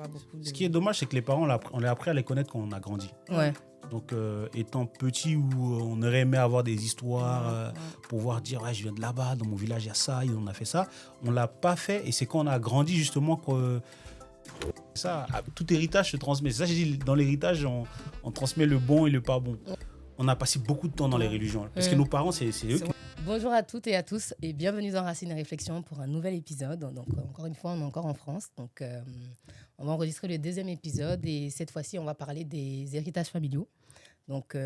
Pas beaucoup de... Ce qui est dommage, c'est que les parents, on l'a appris à les connaître quand on a grandi. Ouais. Donc, étant petit, où on aurait aimé avoir des histoires, pouvoir dire ouais, je viens de là-bas, dans mon village, il y a ça, on a fait ça. On ne l'a pas fait. Et c'est quand on a grandi, justement, que ça, tout héritage se transmet. C'est ça que j'ai dit, dans l'héritage, on transmet le bon et le pas bon. On a passé beaucoup de temps dans les religions. Parce que nos parents, c'est eux qui... Bonjour à toutes et à tous et bienvenue dans Racines et Réflexions pour un nouvel épisode. Donc, encore une fois, on est encore en France. Donc, on va enregistrer le deuxième épisode et cette fois-ci, on va parler des héritages familiaux. Donc,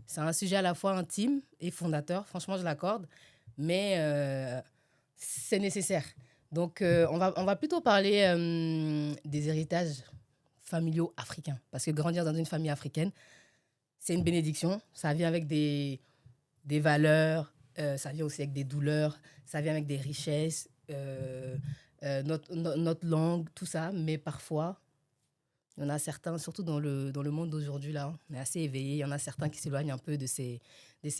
c'est un sujet à la fois intime et fondateur. Franchement, je l'accorde. Mais c'est nécessaire. Donc, on va plutôt parler des héritages familiaux africains. Parce que grandir dans une famille africaine, c'est une bénédiction. Ça vient avec des valeurs, ça vient aussi avec des douleurs, ça vient avec des richesses, notre langue, tout ça. Mais parfois, il y en a certains, surtout dans le monde d'aujourd'hui, là, on est assez éveillés. Il y en a certains qui s'éloignent un peu de ces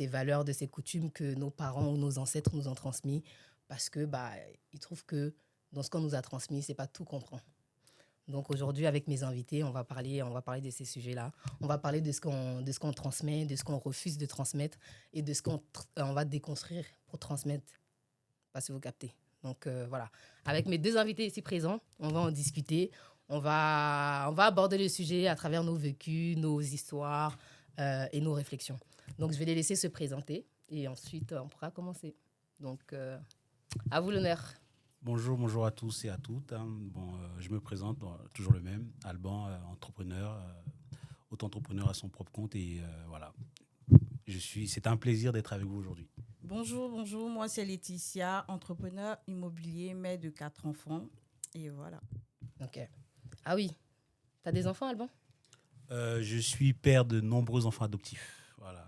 valeurs, de ces coutumes que nos parents ou nos ancêtres nous ont transmis parce que ils trouvent que dans ce qu'on nous a transmis, c'est pas tout qu'on prend. Donc aujourd'hui, avec mes invités, on va parler de ces sujets-là. On va parler de ce qu'on transmet, de ce qu'on refuse de transmettre et de ce qu'on va déconstruire pour transmettre. Pas si vous captez. Donc voilà. Avec mes deux invités ici présents, on va en discuter. On va aborder le sujet à travers nos vécus, nos histoires et nos réflexions. Donc je vais les laisser se présenter et ensuite on pourra commencer. Donc à vous l'honneur. Bonjour à tous et à toutes. Je me présente, toujours le même, Alban, entrepreneur, auto-entrepreneur à son propre compte. Et voilà, c'est un plaisir d'être avec vous aujourd'hui. Bonjour, moi c'est Laetitia, entrepreneur immobilier, mère de 4 enfants. Et voilà. Ok. Ah oui, t'as des enfants, Alban ? Je suis père de nombreux enfants adoptifs. Voilà.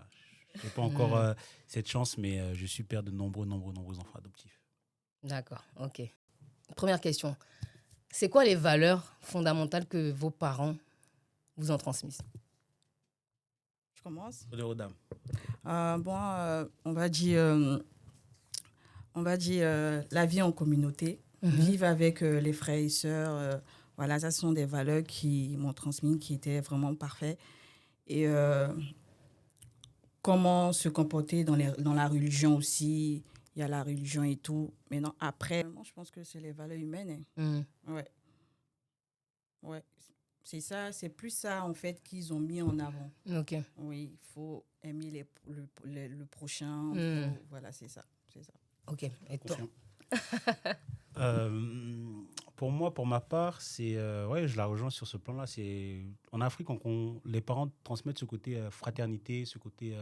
Je n'ai pas encore cette chance, mais je suis père de nombreux enfants adoptifs. D'accord, ok. Première question. C'est quoi les valeurs fondamentales que vos parents vous ont transmises ? Je commence. Honneur aux dames. On va dire la vie en communauté, vivre avec les frères et sœurs. Voilà, ça ce sont des valeurs qui m'ont transmis, qui étaient vraiment parfaites. Et comment se comporter dans la religion aussi. Il y a la religion et tout. Mais non, après, je pense que c'est les valeurs humaines. Ouais. C'est ça, c'est plus ça, en fait, qu'ils ont mis en avant. Ok. Oui, il faut aimer le prochain. Voilà, c'est ça. Ok. Et toi ? Pour ma part, je la rejoins sur ce plan-là. En Afrique, les parents transmettent ce côté fraternité, ce côté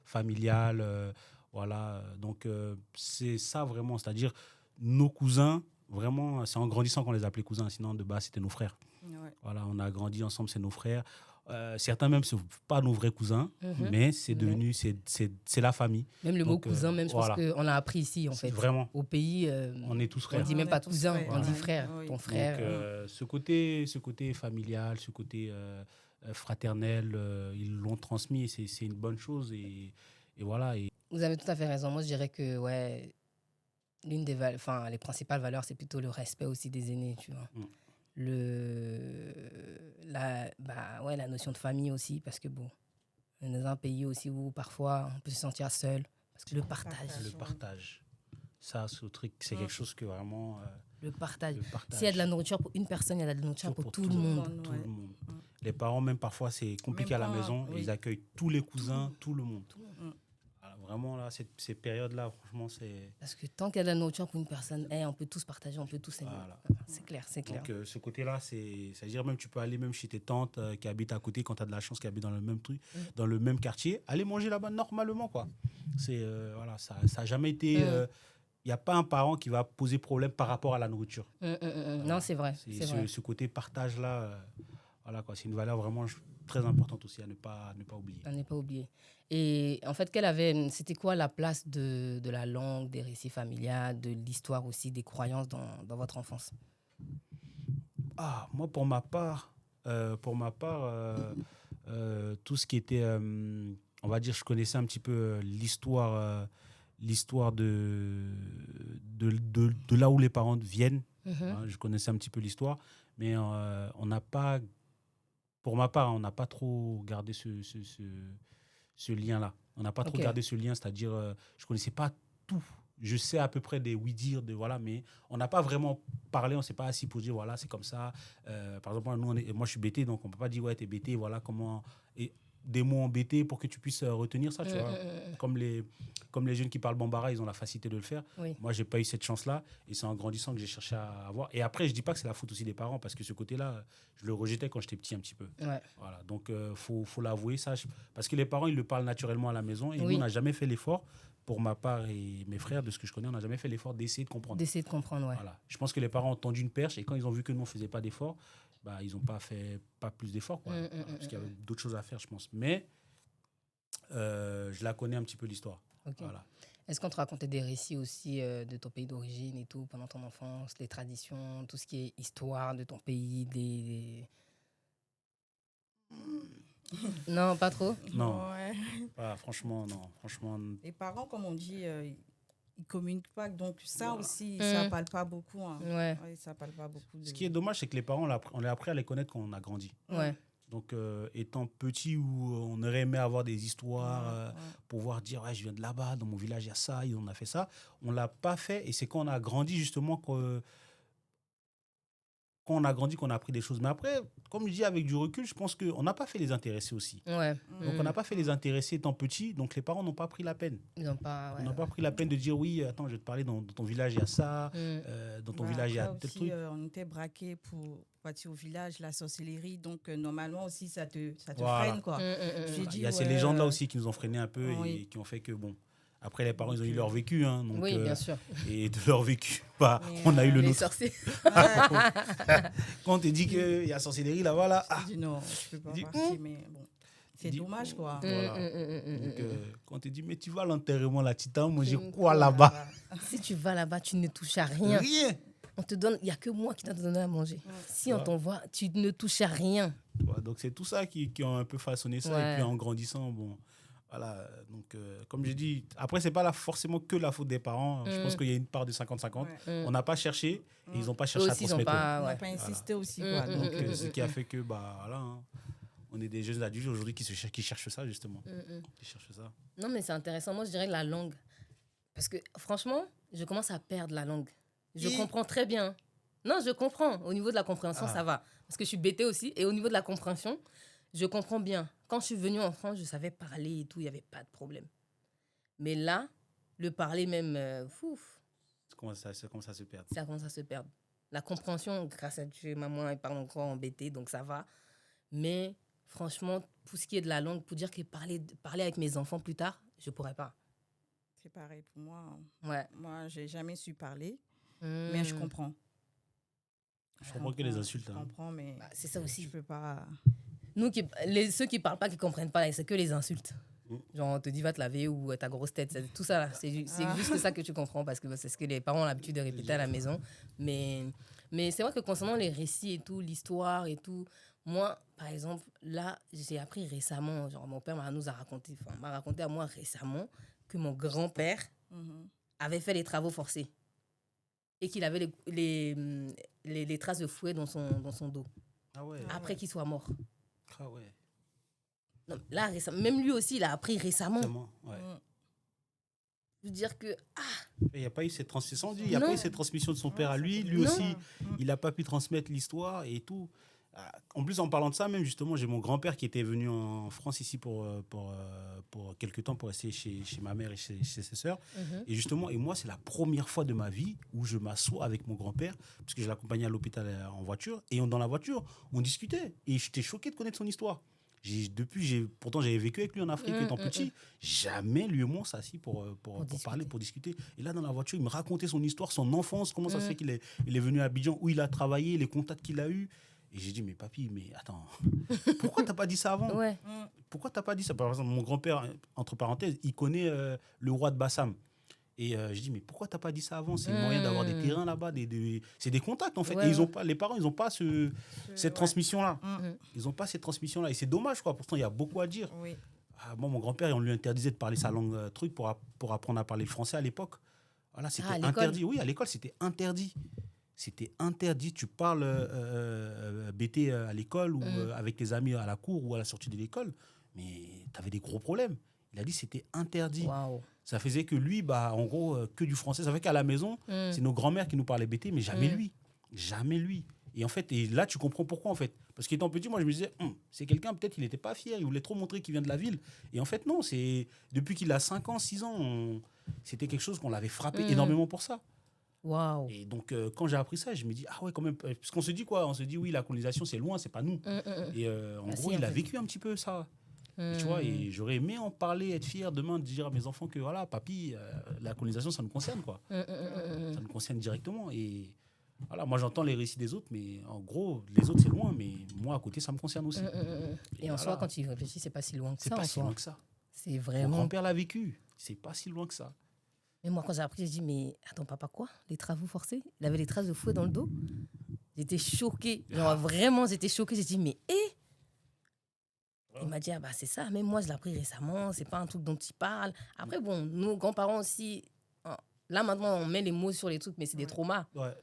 familial. Voilà. Donc, c'est ça vraiment. C'est-à-dire, nos cousins, vraiment, c'est en grandissant qu'on les appelait cousins. Sinon, de base, c'était nos frères. Ouais. Voilà, on a grandi ensemble, c'est nos frères. Certains même, ce ne sont pas nos vrais cousins, mais c'est devenu, c'est la famille. Même le mot cousin, je pense qu'on l'a appris ici, en fait. Vraiment. Au pays, on est tous frères. On ne dit même pas cousin, frères. on dit frère, ton frère. Donc, ce côté familial, ce côté fraternel, ils l'ont transmis et c'est une bonne chose. Et voilà. Vous avez tout à fait raison. Moi, je dirais que, les principales valeurs, c'est plutôt le respect aussi des aînés, tu vois. La notion de famille aussi, parce que on est dans un pays aussi où parfois on peut se sentir seul, parce que le partage. Ça, ce truc, c'est quelque chose que vraiment... le partage. S'il y a de la nourriture pour une personne, il y a de la nourriture pour tout le monde. Tout le monde. Les parents, même parfois, c'est compliqué à la maison. Ils accueillent tous les cousins, tout le monde. Alors, vraiment, là, ces périodes-là, franchement, c'est... Parce que tant qu'il y a de la nourriture pour une personne, on peut tous partager, on peut tous aimer. Voilà. C'est clair. Donc, ce côté-là, c'est-à-dire même tu peux aller même chez tes tantes qui habitent à côté, quand tu as de la chance, qui habitent dans le même truc, dans le même quartier, aller manger là-bas normalement, quoi. Ça n'a jamais été... Il n'y a pas un parent qui va poser problème par rapport à la nourriture. Non, c'est vrai. Ce côté partage-là, voilà, quoi, c'est une valeur vraiment très importante aussi à ne pas oublier. À ne pas oublier. Et en fait, c'était quoi la place de la langue, des récits familiales, de l'histoire aussi, des croyances dans votre enfance ? Moi, pour ma part, tout ce qui était, on va dire, je connaissais un petit peu l'histoire de là où les parents viennent, Je connaissais un petit peu l'histoire, mais on n'a pas, pour ma part, on n'a pas trop gardé ce lien-là. On n'a pas trop gardé ce lien, c'est-à-dire, je ne connaissais pas tout. Je sais à peu près des oui-dire, voilà, mais on n'a pas vraiment parlé, on ne s'est pas assis pour dire, voilà, c'est comme ça. Par exemple, moi, je suis BT, donc on ne peut pas dire, ouais, t'es BT, voilà comment... Et des mots en BT pour que tu puisses retenir ça, tu vois. Comme les jeunes qui parlent bambara, ils ont la facilité de le faire. Oui. Moi, je n'ai pas eu cette chance-là, et c'est en grandissant que j'ai cherché à avoir. Et après, je ne dis pas que c'est la faute aussi des parents, parce que ce côté-là, je le rejetais quand j'étais petit un petit peu. Ouais. Voilà, donc faut l'avouer, ça. Parce que les parents, ils le parlent naturellement à la maison, et Oui. nous, on n'a jamais fait l'effort. Pour ma part et mes frères, de ce que je connais, on n'a jamais fait l'effort d'essayer de comprendre. D'essayer de comprendre, ouais. Voilà. Je pense que les parents ont tendu une perche et quand ils ont vu que nous, on ne faisait pas d'efforts, bah, ils n'ont pas fait plus d'efforts. Voilà, parce qu'il y avait d'autres choses à faire, je pense. Mais je la connais un petit peu, l'histoire. Okay. Voilà. Est-ce qu'on te racontait des récits aussi de ton pays d'origine et tout, pendant ton enfance, les traditions, tout ce qui est histoire de ton pays, Non, pas trop. Non, Ouais. franchement, non. Franchement, Les parents, comme on dit, ils communiquent pas, donc ça aussi, ça parle pas beaucoup. Hein. Ouais. Ouais, ça parle pas beaucoup. Ce qui est dommage, c'est que les parents, on l'a appris à les connaître quand on a grandi. Ouais. Donc, étant petit, où on aurait aimé avoir des histoires, pouvoir dire, ouais, je viens de là-bas, dans mon village, il y a ça, on a fait ça. On ne l'a pas fait et c'est quand on a grandi, justement, quand on a grandi, qu'on a appris des choses. Mais après, comme je dis, avec du recul, je pense qu'on n'a pas fait les intéressés aussi. Ouais. Donc, on n'a pas fait les intéressés étant petit, donc les parents n'ont pas pris la peine. Ils n'ont pas... On n'a pas pris la peine de dire, oui, attends, je vais te parler, dans ton village, il y a ça, dans ton village, il y a tel truc. On était braqués pour partir au village, la sorcellerie, donc normalement aussi, ça te Voilà. freine, quoi. Il y a ces légendes-là aussi qui nous ont freinés un peu et qui ont fait que, bon... Après, les parents, ils ont eu leur vécu. Hein, donc, oui, bien sûr. Et de leur vécu, bah, on a eu le nôtre. Sorciers. Quand on te dit qu'il y a sorcellerie là-bas, là. Je dis non, je ne peux pas partir, mais bon. C'est dommage, quoi. Voilà. Donc, quand on te dit, mais tu vas à l'enterrement, là, Titan, moi, j'ai quoi là-bas? Si tu vas là-bas, tu ne touches à rien. Rien. On te donne, il n'y a que moi qui t'ai donné à manger. Si on t'envoie, tu ne touches à rien. Donc, c'est tout ça qui ont un peu façonné ça. Et puis, en grandissant, bon... Voilà, donc comme je dis, après, c'est pas forcément que la faute des parents. Je pense qu'il y a une part de 50-50. On n'a pas cherché et ils n'ont pas cherché à transmettre. On n'a pas insisté aussi. Quoi. Donc, ce qui a fait que, bah, voilà, hein, on est des jeunes adultes aujourd'hui qui cherchent ça, justement. Qui cherchent ça. Non, mais c'est intéressant. Moi, je dirais la langue. Parce que, franchement, je commence à perdre la langue. Je comprends très bien. Non, je comprends. Au niveau de la compréhension, ça va. Parce que je suis bêtée aussi. Et au niveau de la compréhension, je comprends bien. Quand je suis venue en France, je savais parler et tout, il n'y avait pas de problème. Mais là, le parler même, Ça commence à se perdre. Ça commence à se perdre. La compréhension, grâce à Dieu, maman, elle parle encore en BT, donc ça va. Mais franchement, pour ce qui est de la langue, pour dire que parler avec mes enfants plus tard, je ne pourrais pas. C'est pareil pour moi. Ouais. Moi, je n'ai jamais su parler, mais je comprends. Je comprends que les insultes. Je comprends, mais c'est ça aussi. Je ne peux pas... Nous, ceux qui ne parlent pas, qui ne comprennent pas, c'est que les insultes. Genre, on te dit va te laver ou ta grosse tête. Tout ça, là, c'est juste ça que tu comprends parce que c'est ce que les parents ont l'habitude de répéter à la maison. Mais c'est vrai que concernant les récits et tout, l'histoire et tout, moi, par exemple, là, j'ai appris récemment, genre mon père m'a raconté à moi récemment que mon grand-père avait fait les travaux forcés et qu'il avait les traces de fouet dans son dos. Ah ouais. Après qu'il soit mort. Ah ouais. Non, là, même lui aussi, il a appris récemment. Ouais. Je veux dire que... Il n'y a pas eu cette transmission. Il n'y a pas eu cette transmission de son père à lui. Lui aussi, il n'a pas pu transmettre l'histoire et tout. En plus, en parlant de ça, même justement, j'ai mon grand-père qui était venu en France ici pour quelques temps pour rester chez ma mère et chez ses sœurs. Et justement, moi, c'est la première fois de ma vie où je m'assois avec mon grand-père, parce que je l'accompagnais à l'hôpital en voiture. Et dans la voiture, on discutait. Et j'étais choqué de connaître son histoire. Pourtant, j'avais vécu avec lui en Afrique étant petit. Jamais lui et moi on s'est assis pour parler, pour discuter. Et là, dans la voiture, il me racontait son histoire, son enfance, comment ça se fait qu'il est venu à Abidjan, où il a travaillé, les contacts qu'il a eus. Et j'ai dit, mais papy, mais attends, pourquoi t'as pas dit ça avant? Pourquoi t'as pas dit ça? Par exemple, mon grand-père, entre parenthèses, il connaît le roi de Bassam. Et je dis, mais pourquoi t'as pas dit ça avant? C'est le moyen d'avoir des terrains là-bas. C'est des contacts, en fait. Et les parents, ils n'ont pas cette transmission-là. Ils n'ont pas cette transmission-là. Et c'est dommage, quoi. Pourtant, il y a beaucoup à dire. Moi, mon grand-père, on lui interdisait de parler sa langue pour apprendre à parler le français à l'époque. Voilà, c'était interdit. Oui, à l'école, c'était interdit. c'était interdit. Tu parles BT à l'école ou avec tes amis à la cour ou à la sortie de l'école, mais tu avais des gros problèmes. Il a dit que c'était interdit. Waouh. Ça faisait que lui, en gros, que du français. Ça fait qu'à la maison, c'est nos grands-mères qui nous parlaient BT, mais jamais lui. Jamais lui. Et en fait, et là, tu comprends pourquoi, en fait. Parce qu'étant petit, moi, je me disais, c'est quelqu'un, peut-être, il n'était pas fier, il voulait trop montrer qu'il vient de la ville. Et en fait, non, c'est depuis qu'il a 5 ans, 6 ans, c'était quelque chose qu'on l'avait frappé énormément pour ça. Waouh. Et donc, quand j'ai appris ça, je me dis, ah ouais, quand même. Parce qu'on se dit quoi? On se dit, oui, la colonisation, c'est loin, c'est pas nous. Et en gros, il a vécu un petit peu ça. Et tu vois, et j'aurais aimé en parler, être fier demain, de dire à mes enfants que voilà, papy, la colonisation, ça nous concerne, quoi. Ça nous concerne directement. Et voilà, moi, j'entends les récits des autres, mais en gros, les autres, c'est loin, mais moi, à côté, ça me concerne aussi. Et en soi, quand tu y réfléchis, c'est pas si loin que ça. C'est pas si loin que ça. C'est Mon vraiment. grand-père l'a vécu. C'est pas si loin que ça. Mais moi, quand j'ai appris, j'ai dit, mais attends, papa, quoi? Les travaux forcés? Il avait des traces de fouet dans le dos? J'étais choquée. Genre, vraiment, j'étais choquée. J'ai dit, mais il m'a dit, ah bah c'est ça, même moi je l'ai appris récemment, c'est pas un truc dont il parle. Après, bon, nos grands-parents aussi, là maintenant on met les mots sur les trucs, mais c'est des traumas. Ouais.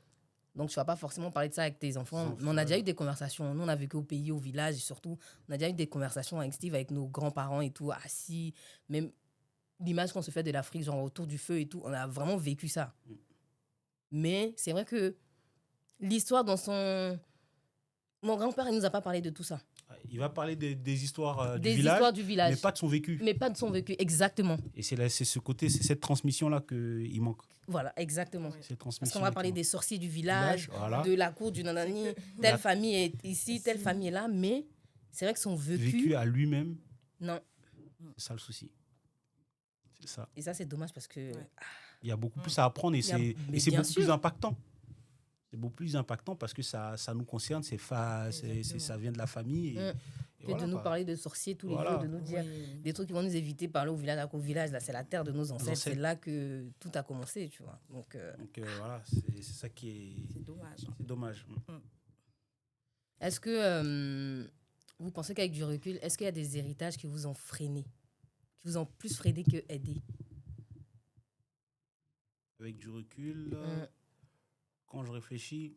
Donc tu vas pas forcément parler de ça avec tes enfants. Mais on a déjà eu des conversations, nous on a vécu au pays, au village, et surtout, on a déjà eu des conversations avec Steve, avec nos grands-parents et tout, assis, même l'image qu'on se fait de l'Afrique, genre autour du feu et tout, on a vraiment vécu ça. Mais c'est vrai que l'histoire dans son... Mon grand-père, il nous a pas parlé de tout ça. Il va parler des histoires des histoires du village, mais pas de son vécu. Mais pas de son vécu, exactement. Et c'est ce côté, c'est cette transmission-là qu'il manque. Voilà, exactement. Cette transmission. Parce qu'on va parler des sorciers du village, voilà. de la cour du nanani, telle famille est ici, telle famille est là, mais c'est vrai que son vécu à lui-même, non. C'est ça le souci. C'est ça. Et ça, c'est dommage parce que... Il y a beaucoup plus à apprendre et c'est beaucoup plus impactant. C'est beaucoup plus impactant parce que ça nous concerne, ça vient de la famille. Et que voilà, de nous parler de sorciers tous les jours, de nous dire des trucs qui vont nous éviter par là au village. Au village, là, c'est la terre de nos ancêtres. C'est là que tout a commencé, tu vois. Donc voilà, c'est ça qui est... C'est dommage. C'est dommage. Est-ce que vous pensez qu'avec du recul, est-ce qu'il y a des héritages qui vous ont freiné, qui vous ont plus freiné que aidé? Avec du recul... Quand je réfléchis,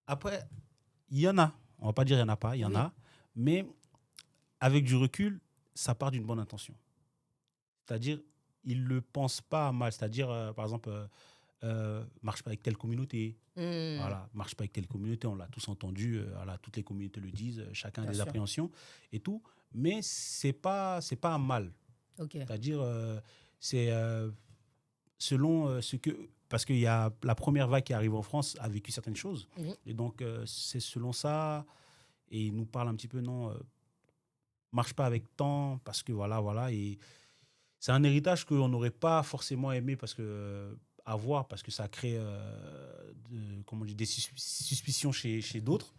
après, il y en a. On ne va pas dire il n'y en a pas, il y en a. Mais avec du recul, ça part d'une bonne intention. C'est-à-dire, ils ne le pensent pas mal. C'est-à-dire, par exemple, marche pas avec telle communauté. Voilà, marche pas avec telle communauté. On l'a tous entendu. Voilà, toutes les communautés le disent. Chacun a des appréhensions et tout. Mais c'est pas un mal. Okay. C'est-à-dire, c'est selon ce que... Parce qu'il y a la première vague qui arrive en France a vécu certaines choses. Et donc, c'est selon ça. Et il nous parle un petit peu, non, marche pas avec tant, parce que voilà. Et c'est un héritage qu'on n'aurait pas forcément aimé avoir, parce que ça crée des suspicions chez d'autres.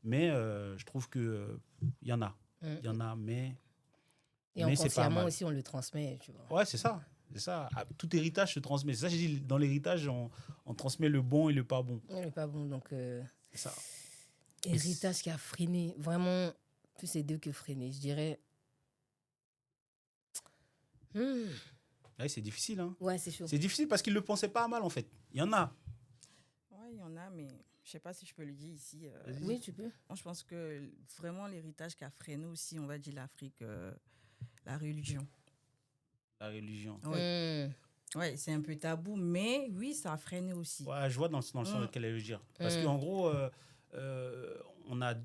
Mais je trouve qu'il y en a. Il y en a, mais... Et inconsciemment aussi, on le transmet, tu vois. Ouais, c'est ça. C'est ça. Tout héritage se transmet. C'est ça, j'ai dit, dans l'héritage, on transmet le bon et le pas bon. Le pas bon, donc... C'est ça. Héritage qui a freiné, vraiment, plus aidé que freiné, je dirais. Ouais, c'est difficile, hein. Ouais, c'est chaud. C'est difficile parce qu'ils ne le pensaient pas mal, en fait. Il y en a. Ouais, il y en a, mais je ne sais pas si je peux le dire ici. Oui, tu peux. Moi, je pense que vraiment, l'héritage qui a freiné aussi, on va dire l'Afrique, la religion. La religion. Ouais, c'est un peu tabou, mais oui, ça a freiné aussi. Ouais, je vois dans le sens lequel elle veut dire. Parce qu'en gros, on a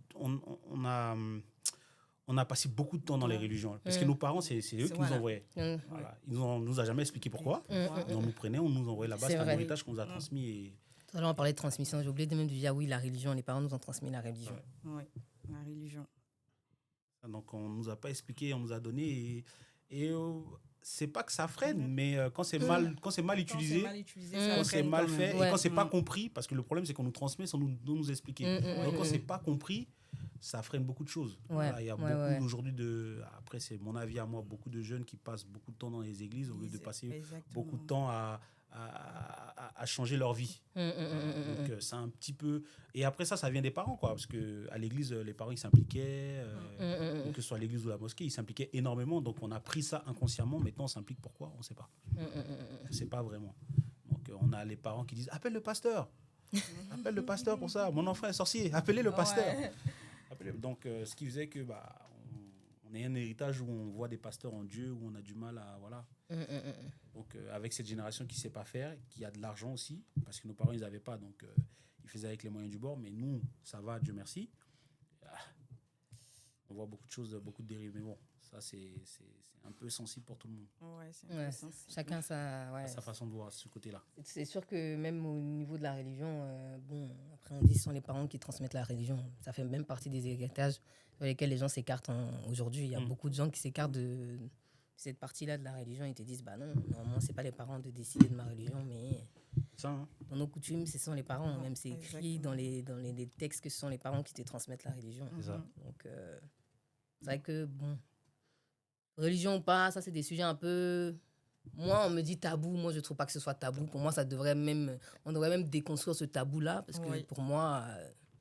passé beaucoup de temps dans les religions. Parce que nos parents, c'est eux qui nous envoyaient. Voilà. Ils nous ont jamais expliqué pourquoi. On nous prenait, on nous envoyait là-bas. C'est un héritage qu'on nous a transmis. Et... Tout à l'heure, on parlait de transmission. J'ai oublié de même de dire, oui, la religion. Les parents nous ont transmis la religion. Oui, la religion. Donc, on ne nous a pas expliqué, on nous a donné... Et c'est pas que ça freine, mais quand c'est mal utilisé, quand c'est mal fait, et quand c'est pas compris, parce que le problème c'est qu'on nous transmet sans nous expliquer. Donc quand c'est pas compris, ça freine beaucoup de choses. Voilà, il y a beaucoup aujourd'hui après c'est mon avis à moi, beaucoup de jeunes qui passent beaucoup de temps dans les églises au lieu de passer beaucoup de temps à changer leur vie. Donc c'est un petit peu... Et après ça vient des parents, quoi, parce qu'à l'église, les parents, ils s'impliquaient, que ce soit l'église ou la mosquée, ils s'impliquaient énormément. Donc on a pris ça inconsciemment. Maintenant, on s'implique pourquoi? On ne sait pas. On ne sait pas vraiment. Donc on a les parents qui disent « Appelle le pasteur !» Appelle le pasteur pour ça. Mon enfant est sorcier. Appelez le pasteur. Ouais. Donc, ce qui faisait que on est un héritage où on voit des pasteurs en Dieu, où on a du mal à... Voilà. Donc, avec cette génération qui ne sait pas faire, qui a de l'argent aussi, parce que nos parents, ils n'avaient pas, donc ils faisaient avec les moyens du bord. Mais nous, ça va, Dieu merci. On voit beaucoup de choses, beaucoup de dérives. Mais bon, ça, c'est un peu sensible pour tout le monde. Ouais, c'est Ouais, intéressant. chacun Sa façon de voir ce côté-là. C'est sûr que même au niveau de la religion, bon, après on dit ce sont les parents qui transmettent la religion. Ça fait même partie des héritages sur lesquels les gens s'écartent aujourd'hui. Il y a beaucoup de gens qui s'écartent de cette partie-là de la religion. Ils te disent, bah non, normalement, c'est pas les parents de décider de ma religion, mais Ça, hein? dans nos coutumes, ce sont les parents. Même c'est écrit dans Exactement. les textes que ce sont les parents qui te transmettent la religion. C'est ça. Donc, c'est vrai que, bon, religion ou pas, ça, c'est des sujets un peu... Moi, on me dit tabou. Moi, je ne trouve pas que ce soit tabou. Pour moi, on devrait même déconstruire ce tabou-là. Parce que Oui. pour moi,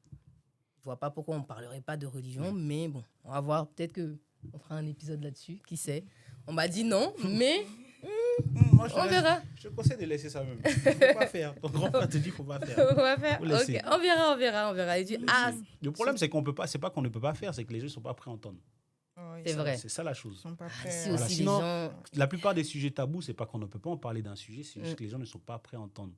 je ne vois pas pourquoi on ne parlerait pas de religion. Mais bon, on va voir. Peut-être qu'on fera un épisode là-dessus. Qui sait? On m'a dit non, mais Moi, on verra. Je te conseille de laisser ça même. Il ne faut pas faire. Ton grand-père te dit qu'il ne faut pas faire. On va faire. Faut laisser. Ok, on verra. Et tu Le problème, c'est qu'on peut pas. C'est pas qu'on ne peut pas faire, c'est que les gens ne sont pas prêts à entendre. Ouais, c'est vrai. C'est ça la Ils chose. sont pas Si prêts. Voilà, aussi sinon- les gens... La plupart des sujets tabous, c'est pas qu'on ne peut pas en parler d'un sujet, c'est juste que les gens ne sont pas prêts à entendre.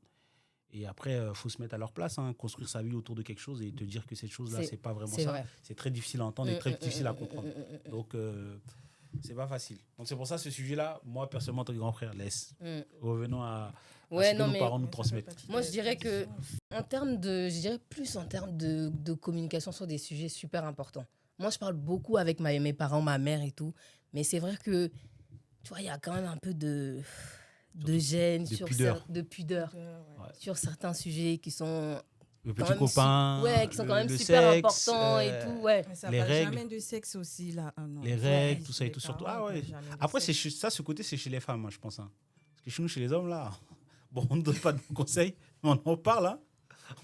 Et après, il faut se mettre à leur place, hein, construire sa vie autour de quelque chose et te dire que cette chose-là, c'est pas vraiment c'est ça. vrai. C'est très difficile à entendre et très difficile à comprendre. Donc, c'est pas facile. Donc, c'est pour ça, ce sujet-là, moi, personnellement, en tant que grand frère, laisse. Revenons à Ouais, ce que non, nos mais parents nous Mais ça fait transmettent. partie moi, des je dirais que traditions. je dirais plus en termes de communication sur des sujets super importants. Moi, je parle beaucoup avec mes parents, ma mère et tout. Mais c'est vrai que, tu vois, il y a quand même un peu de gêne, de pudeur. de pudeur Ouais. sur certains sujets qui sont Le quand petit même copain, qui sont quand même le super sexe, importants et tout. Ouais. Mais ça Les parle règles. jamais de sexe aussi, là. Ah, non. les Ouais, règles, tout ça et les tout. Surtout, parents, ah ils ouais. parlent jamais de Après, sexe. ça, ce côté, c'est chez les femmes, hein, je pense. Hein. Parce que chez nous, chez les hommes, là, bon, on ne donne pas de conseils, mais on en parle. Hein.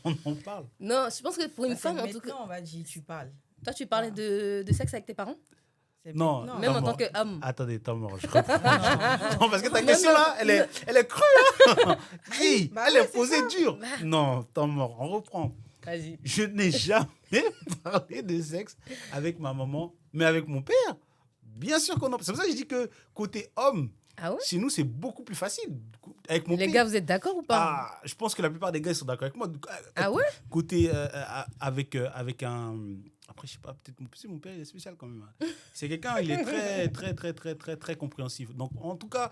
On en parle. Non, je pense que pour une Bah, c'est femme, en tout cas. maintenant, on va dire, tu parles. Toi, tu parlais de sexe avec tes parents? C'est Non, maintenant. Même en mort. tant qu'homme. Attendez, t'es mort. Je reprends. Non, parce que ta question là, elle est crue. Hein. Oui, Bah elle ouais, est posée dure. Bah. Non, t'es mort. On reprend. Vas-y. Je n'ai jamais parlé de sexe avec ma maman, mais avec mon père. Bien sûr qu'on en... C'est pour ça que je dis que côté homme, Ah ouais? chez nous, c'est beaucoup plus facile. Avec mon Les père. gars, vous êtes d'accord ou pas? Ah, je pense que la plupart des gars ils sont d'accord avec moi. Ah ouais? Côté avec un. Après, je sais pas, peut-être mon père il est spécial quand même. Hein. C'est quelqu'un, il est très compréhensif. Donc, en tout cas,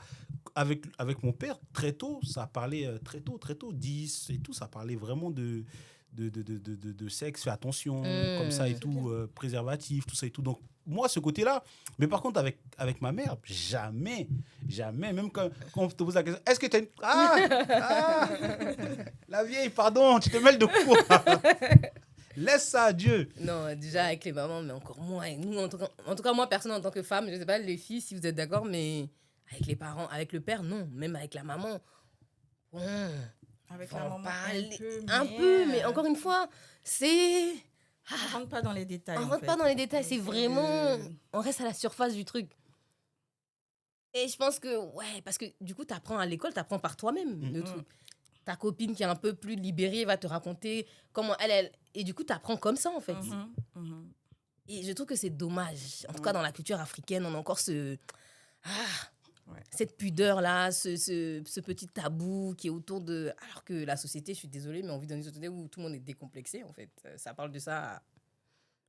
avec mon père, très tôt, ça parlait très tôt, 10 et tout, ça parlait vraiment de sexe, fais attention, comme ça et C'est tout, bien. préservatif, tout ça et tout. Donc, moi, ce côté-là, mais par contre, avec ma mère, jamais, même quand on te pose la question, est-ce que tu as une... Ah, la vieille, pardon, tu te mêles de quoi? Laisse ça à Dieu. Non, déjà avec les mamans, mais encore moins. Avec nous, en tout cas, moi, personne en tant que femme, je sais pas les filles si vous êtes d'accord, mais avec les parents, avec le père, non. Même avec la maman, bon, Avec faut la en maman, parler un un peu, mais encore une fois, c'est... On rentre pas dans les détails. On en rentre fait. pas dans les détails, On c'est essaie vraiment... de- On reste à la surface du truc. Et je pense que, ouais, parce que du coup, tu apprends à l'école, tu apprends par toi-même le truc. Ta copine qui est un peu plus libérée va te raconter comment elle... Et du coup, tu apprends comme ça, en fait. Mhm. Et je trouve que c'est dommage. En tout cas, dans la culture africaine, on a encore Ouais. cette pudeur-là, ce petit tabou qui est autour de... Alors que la société, je suis désolée, mais on vit dans une société où tout le monde est décomplexé, en fait. Ça parle de ça.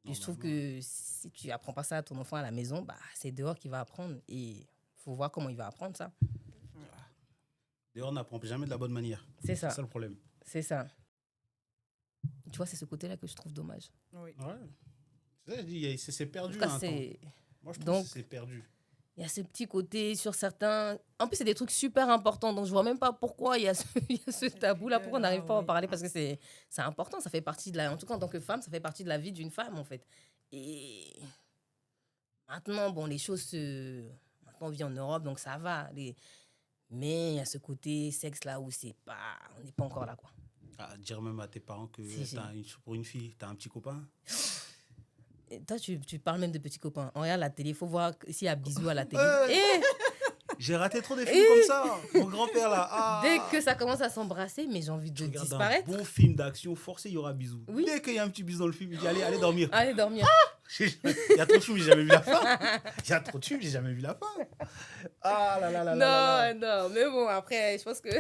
Et je trouve que si tu apprends pas ça à ton enfant à la maison, bah, c'est dehors qu'il va apprendre. Et il faut voir comment il va apprendre ça. D'ailleurs, on n'apprend jamais de la bonne manière. C'est ça. C'est ça le problème. C'est ça. Tu vois, c'est ce côté-là que je trouve dommage. Oui. Ouais. C'est ça, je dis, c'est En perdu. tout cas, hein, c'est... Moi, je trouve Donc, que c'est perdu. il y a ce petit côté sur certains... En plus, c'est des trucs super importants. Donc, je vois même pas pourquoi il y a ce tabou-là. Pourquoi on n'arrive pas à en parler? Parce que c'est important. Ça fait partie de la... En tout cas, en tant que femme, ça fait partie de la vie d'une femme, en fait. Et maintenant, bon, les choses se... Maintenant, on vit en Europe, donc ça va. Mais il y a ce côté sexe-là où c'est pas... On n'est pas encore là, quoi. Ah, dire même à tes parents que Si. pour une fille, tu as un petit copain. Et toi, tu parles même de petits copains. On regarde la télé, il faut voir s'il y a bisous à la télé. J'ai raté trop de films comme ça. Mon grand-père, là. Ah. Dès que ça commence à s'embrasser, mais j'ai envie de Regarde disparaître. un bon film d'action, forcé, il y aura bisous. Oui. Dès qu'il y a un petit bisou dans le film, il dit allez dormir. Allez dormir. Il y a trop de films, j'ai jamais vu la fin. Il y a trop de films, j'ai jamais vu la fin. Ah là là là là. Non, mais bon, après, je pense que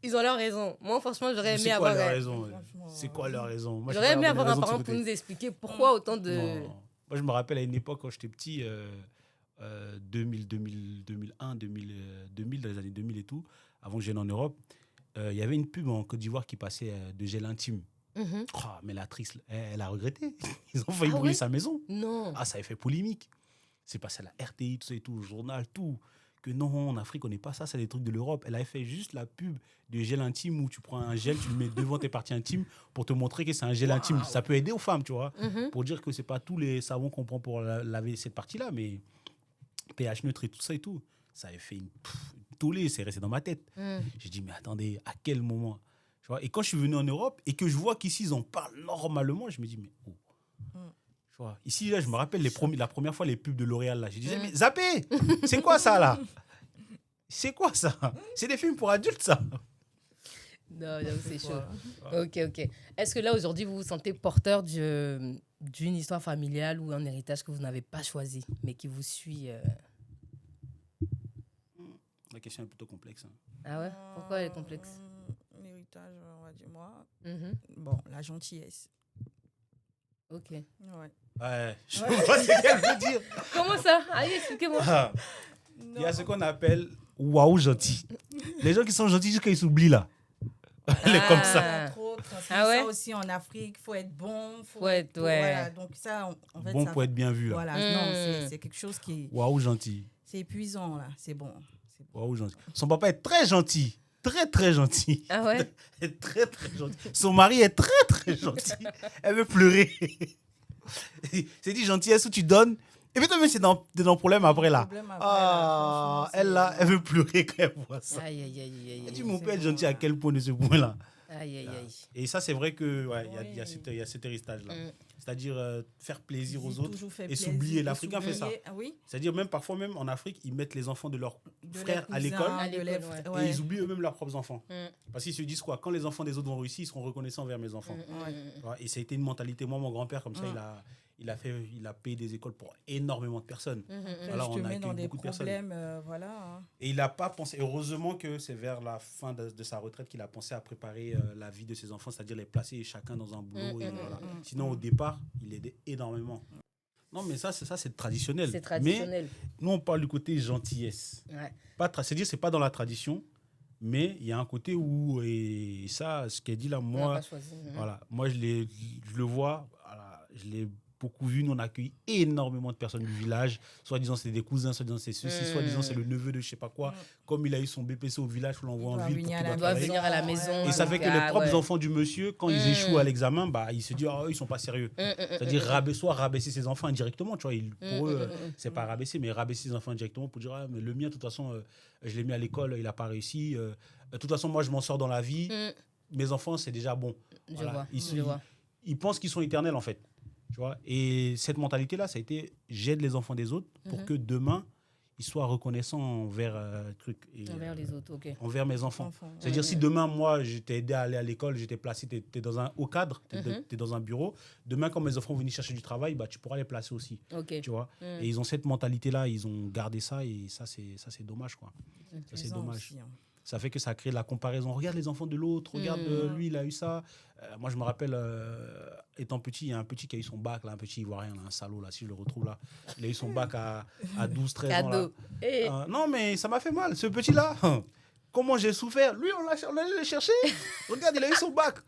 ils ont leur raison. Moi, franchement, j'aurais aimé avoir. C'est quoi leur raison? C'est quoi leur raison? Moi, J'aurais aimé avoir un parent pour nous expliquer pourquoi autant de. Non. Moi, je me rappelle à une époque quand j'étais petit, 2000, 2001, 2000, dans les années 2000 et tout, avant que je vienne en Europe, il y avait une pub en Côte d'Ivoire qui passait de gel intime. Oh, mais l'actrice, elle a regretté. Ils ont failli brûler sa maison. Non. Ah, ça avait fait polémique. C'est passé à la RTI, tout ça et tout, le journal, tout. Que non, en Afrique, on n'est pas ça, c'est des trucs de l'Europe. Elle avait fait juste la pub de gel intime où tu prends un gel, tu le mets devant tes parties intimes pour te montrer que c'est un gel intime. Ça peut aider aux femmes, tu vois, pour dire que c'est pas tous les savons qu'on prend pour laver cette partie-là, mais pH neutre et tout ça et tout. Ça avait fait une tollée, c'est resté dans ma tête. J'ai dit, mais attendez, à quel moment, tu vois? Et quand je suis venu en Europe et que je vois qu'ici, ils en parlent normalement, je me dis, mais oh. Tu vois, ici, là, je me rappelle la première fois les pubs de L'Oréal, là. Je disais, mais zappé, c'est quoi ça, là? C'est quoi ça? C'est des films pour adultes, ça? Non, c'est chaud. Ok. Est-ce que là, aujourd'hui, vous vous sentez porteur d'une histoire familiale ou un héritage que vous n'avez pas choisi, mais qui vous suit La question est plutôt complexe. Ah ouais? Pourquoi elle est complexe? L'héritage, on va dire moi. Bon, la gentillesse. Ok. Ouais, je vois ce qu'elle veut dire. Comment ça? Allez, expliquez-moi. Il y a ce qu'on appelle waouh gentil. Les gens qui sont gentils jusqu'à ils s'oublient là. Elle est comme ça. Ça aussi en Afrique, faut être bon, faut être voilà. Donc ça, en fait, bon ça pour être bien vu. Là. Voilà, non, c'est quelque chose qui. Waouh gentil. C'est épuisant là, c'est bon. Waouh gentil. Son papa est très gentil. Très, très gentil. Ah ouais? Elle est très, très gentil. Son mari est très, très gentil. Elle veut pleurer. C'est dit gentillesse où tu donnes. Et puis toi, même, c'est dans le problème après là. Elle veut pleurer quand elle voit ça. Aïe. Elle dit, mon père est gentil à quel point de ce point-là. Aïe. Et ça, c'est vrai que y a cet héritage-là. C'est-à-dire faire plaisir aux autres et s'oublier. L'Africain fait ça. Oui. C'est-à-dire parfois même en Afrique, ils mettent les enfants de leurs frères à l'école et ils oublient eux-mêmes leurs propres enfants. Parce qu'ils se disent quoi? Quand les enfants des autres vont réussir, ils seront reconnaissants envers mes enfants. Et ça a été une mentalité. Moi, mon grand-père, comme ça, il a payé des écoles pour énormément de personnes. Voilà, on a accueilli beaucoup de personnes. Et il n'a pas pensé. Heureusement que c'est vers la fin de sa retraite qu'il a pensé à préparer la vie de ses enfants, c'est-à-dire les placer chacun dans un boulot. Sinon, au départ, il aidait énormément. Non, mais ça c'est traditionnel. C'est traditionnel. Mais nous, on parle du côté gentillesse. C'est-à-dire, c'est pas dans la tradition, mais il y a un côté où, et ça, ce qu'elle dit là, moi, moi je le vois, je l'ai beaucoup vu. Nous, on a accueilli énormément de personnes du village. Soit disant c'est des cousins, soit disant c'est ceci, soit disant c'est le neveu de je sais pas quoi. Comme il a eu son BPC au village, on l'envoie en ville. Il doit venir à la maison. Et ça fait que les propres enfants du monsieur, quand ils échouent à l'examen, ils se disent ils sont pas sérieux. C'est-à-dire rabaisser ses enfants indirectement. Tu vois, pour eux, c'est pas rabaisser, mais rabaisser ses enfants indirectement pour dire mais le mien, de toute façon, je l'ai mis à l'école, il a pas réussi. De toute façon, moi, je m'en sors dans la vie. Mes enfants, c'est déjà bon. Je vois. Ils pensent qu'ils sont éternels, en fait. Tu vois, et cette mentalité-là, ça a été j'aide les enfants des autres pour que demain, ils soient reconnaissants envers envers les autres, ok. Envers mes enfants. C'est-à-dire, si demain, moi, je t'ai aidé à aller à l'école, j'étais placé, tu es dans un haut cadre, tu es dans un bureau, demain, quand mes enfants vont venir chercher du travail, tu pourras les placer aussi. Tu vois. Et ils ont cette mentalité-là, ils ont gardé ça, et ça, c'est dommage, quoi. Ça, c'est dommage. Aussi, ça fait que ça crée de la comparaison. Regarde les enfants de l'autre, regarde lui, il a eu ça. Moi, je me rappelle, étant petit, il y a un petit qui a eu son bac, là, un petit ivoirien, là, un salaud, là, si je le retrouve là. Il a eu son bac à 12, 13 ans. Là. Non, mais ça m'a fait mal. Ce petit-là, comment j'ai souffert. Lui, on allait le chercher. Regarde, il a eu son bac.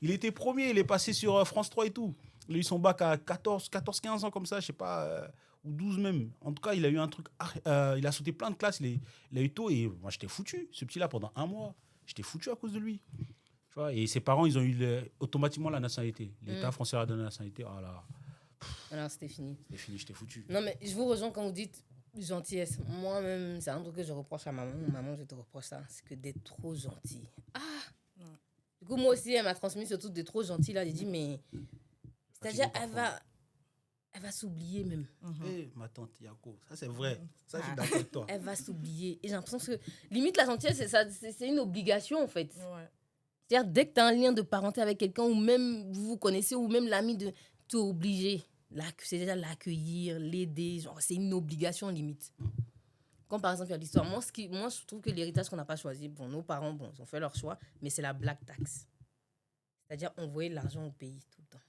Il était premier, il est passé sur France 3 et tout. Il a eu son bac à 14, 15 ans comme ça, je sais pas, ou 12 même. En tout cas, il a eu un truc. Il a sauté plein de classes, il a eu tôt et moi, j'étais foutu. Ce petit-là, pendant un mois, j'étais foutu à cause de lui. Tu vois, et ses parents, ils ont eu automatiquement la nationalité. L'État français a donné la nationalité. Oh là. Alors, c'était fini. C'était fini, j'étais foutu. Non, mais je vous rejoins quand vous dites gentillesse. Moi-même, c'est un truc que je reproche à maman. Maman, je te reproche ça. C'est que d'être trop gentil. Du coup, moi aussi, elle m'a transmis ce truc d'être trop gentil. Là, j'ai dit, mais. C'est-à-dire, Elle va s'oublier même. Ma tante Yako, ça c'est vrai. Ça, je suis d'accord avec toi. Elle va s'oublier. Et j'ai l'impression que, limite, la gentillesse, c'est une obligation, en fait. Ouais. C'est-à-dire, dès que tu as un lien de parenté avec quelqu'un, ou même vous vous connaissez, ou même l'ami, tu es obligé. C'est déjà l'accueillir, l'aider. Genre, c'est une obligation, limite. Comme par exemple, il y a l'histoire. Moi, je trouve que l'héritage qu'on n'a pas choisi, bon, nos parents, bon, ils ont fait leur choix, mais c'est la black tax. C'est-à-dire, envoyer l'argent au pays tout le temps.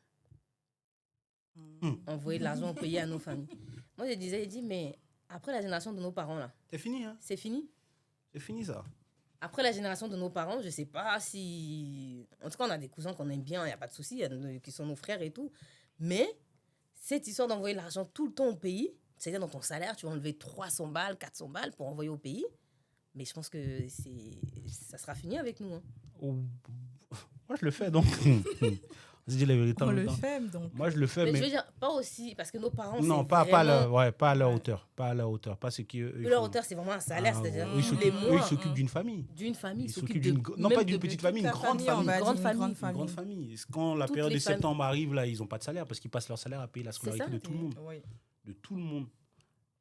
Envoyer de l'argent au pays à nos familles. Moi, je dis, mais après la génération de nos parents, là, C'est fini, hein? c'est fini. C'est fini, ça. Après la génération de nos parents, je sais pas si... En tout cas, on a des cousins qu'on aime bien, il n'y a pas de souci, qui sont nos frères et tout. Mais cette histoire d'envoyer l'argent tout le temps au pays, c'est-à-dire dans ton salaire, tu vas enlever 300 balles, 400 balles pour envoyer au pays. Mais je pense que ça sera fini avec nous. Hein. Moi, je le fais, donc. On se dit la vérité. On le fait, donc. Moi, je le fais, Mais mais... je veux dire, pas aussi, parce que nos parents, Non, c'est pas vraiment... à leur hauteur. Pas à leur hauteur. Pas ce qui... Leur hauteur, c'est vraiment un salaire, c'est-à-dire Ils tous les mois. ils s'occupent d'une famille. D'une famille, Ils ils s'occupent s'occupent non pas d'une petite famille, une grande famille. Une grande Une famille. grande famille. Quand la Toutes période de les familles. septembre arrive, là, ils n'ont pas de salaire parce qu'ils passent leur salaire à payer la scolarité ça. de tout le monde. Oui. De tout le monde.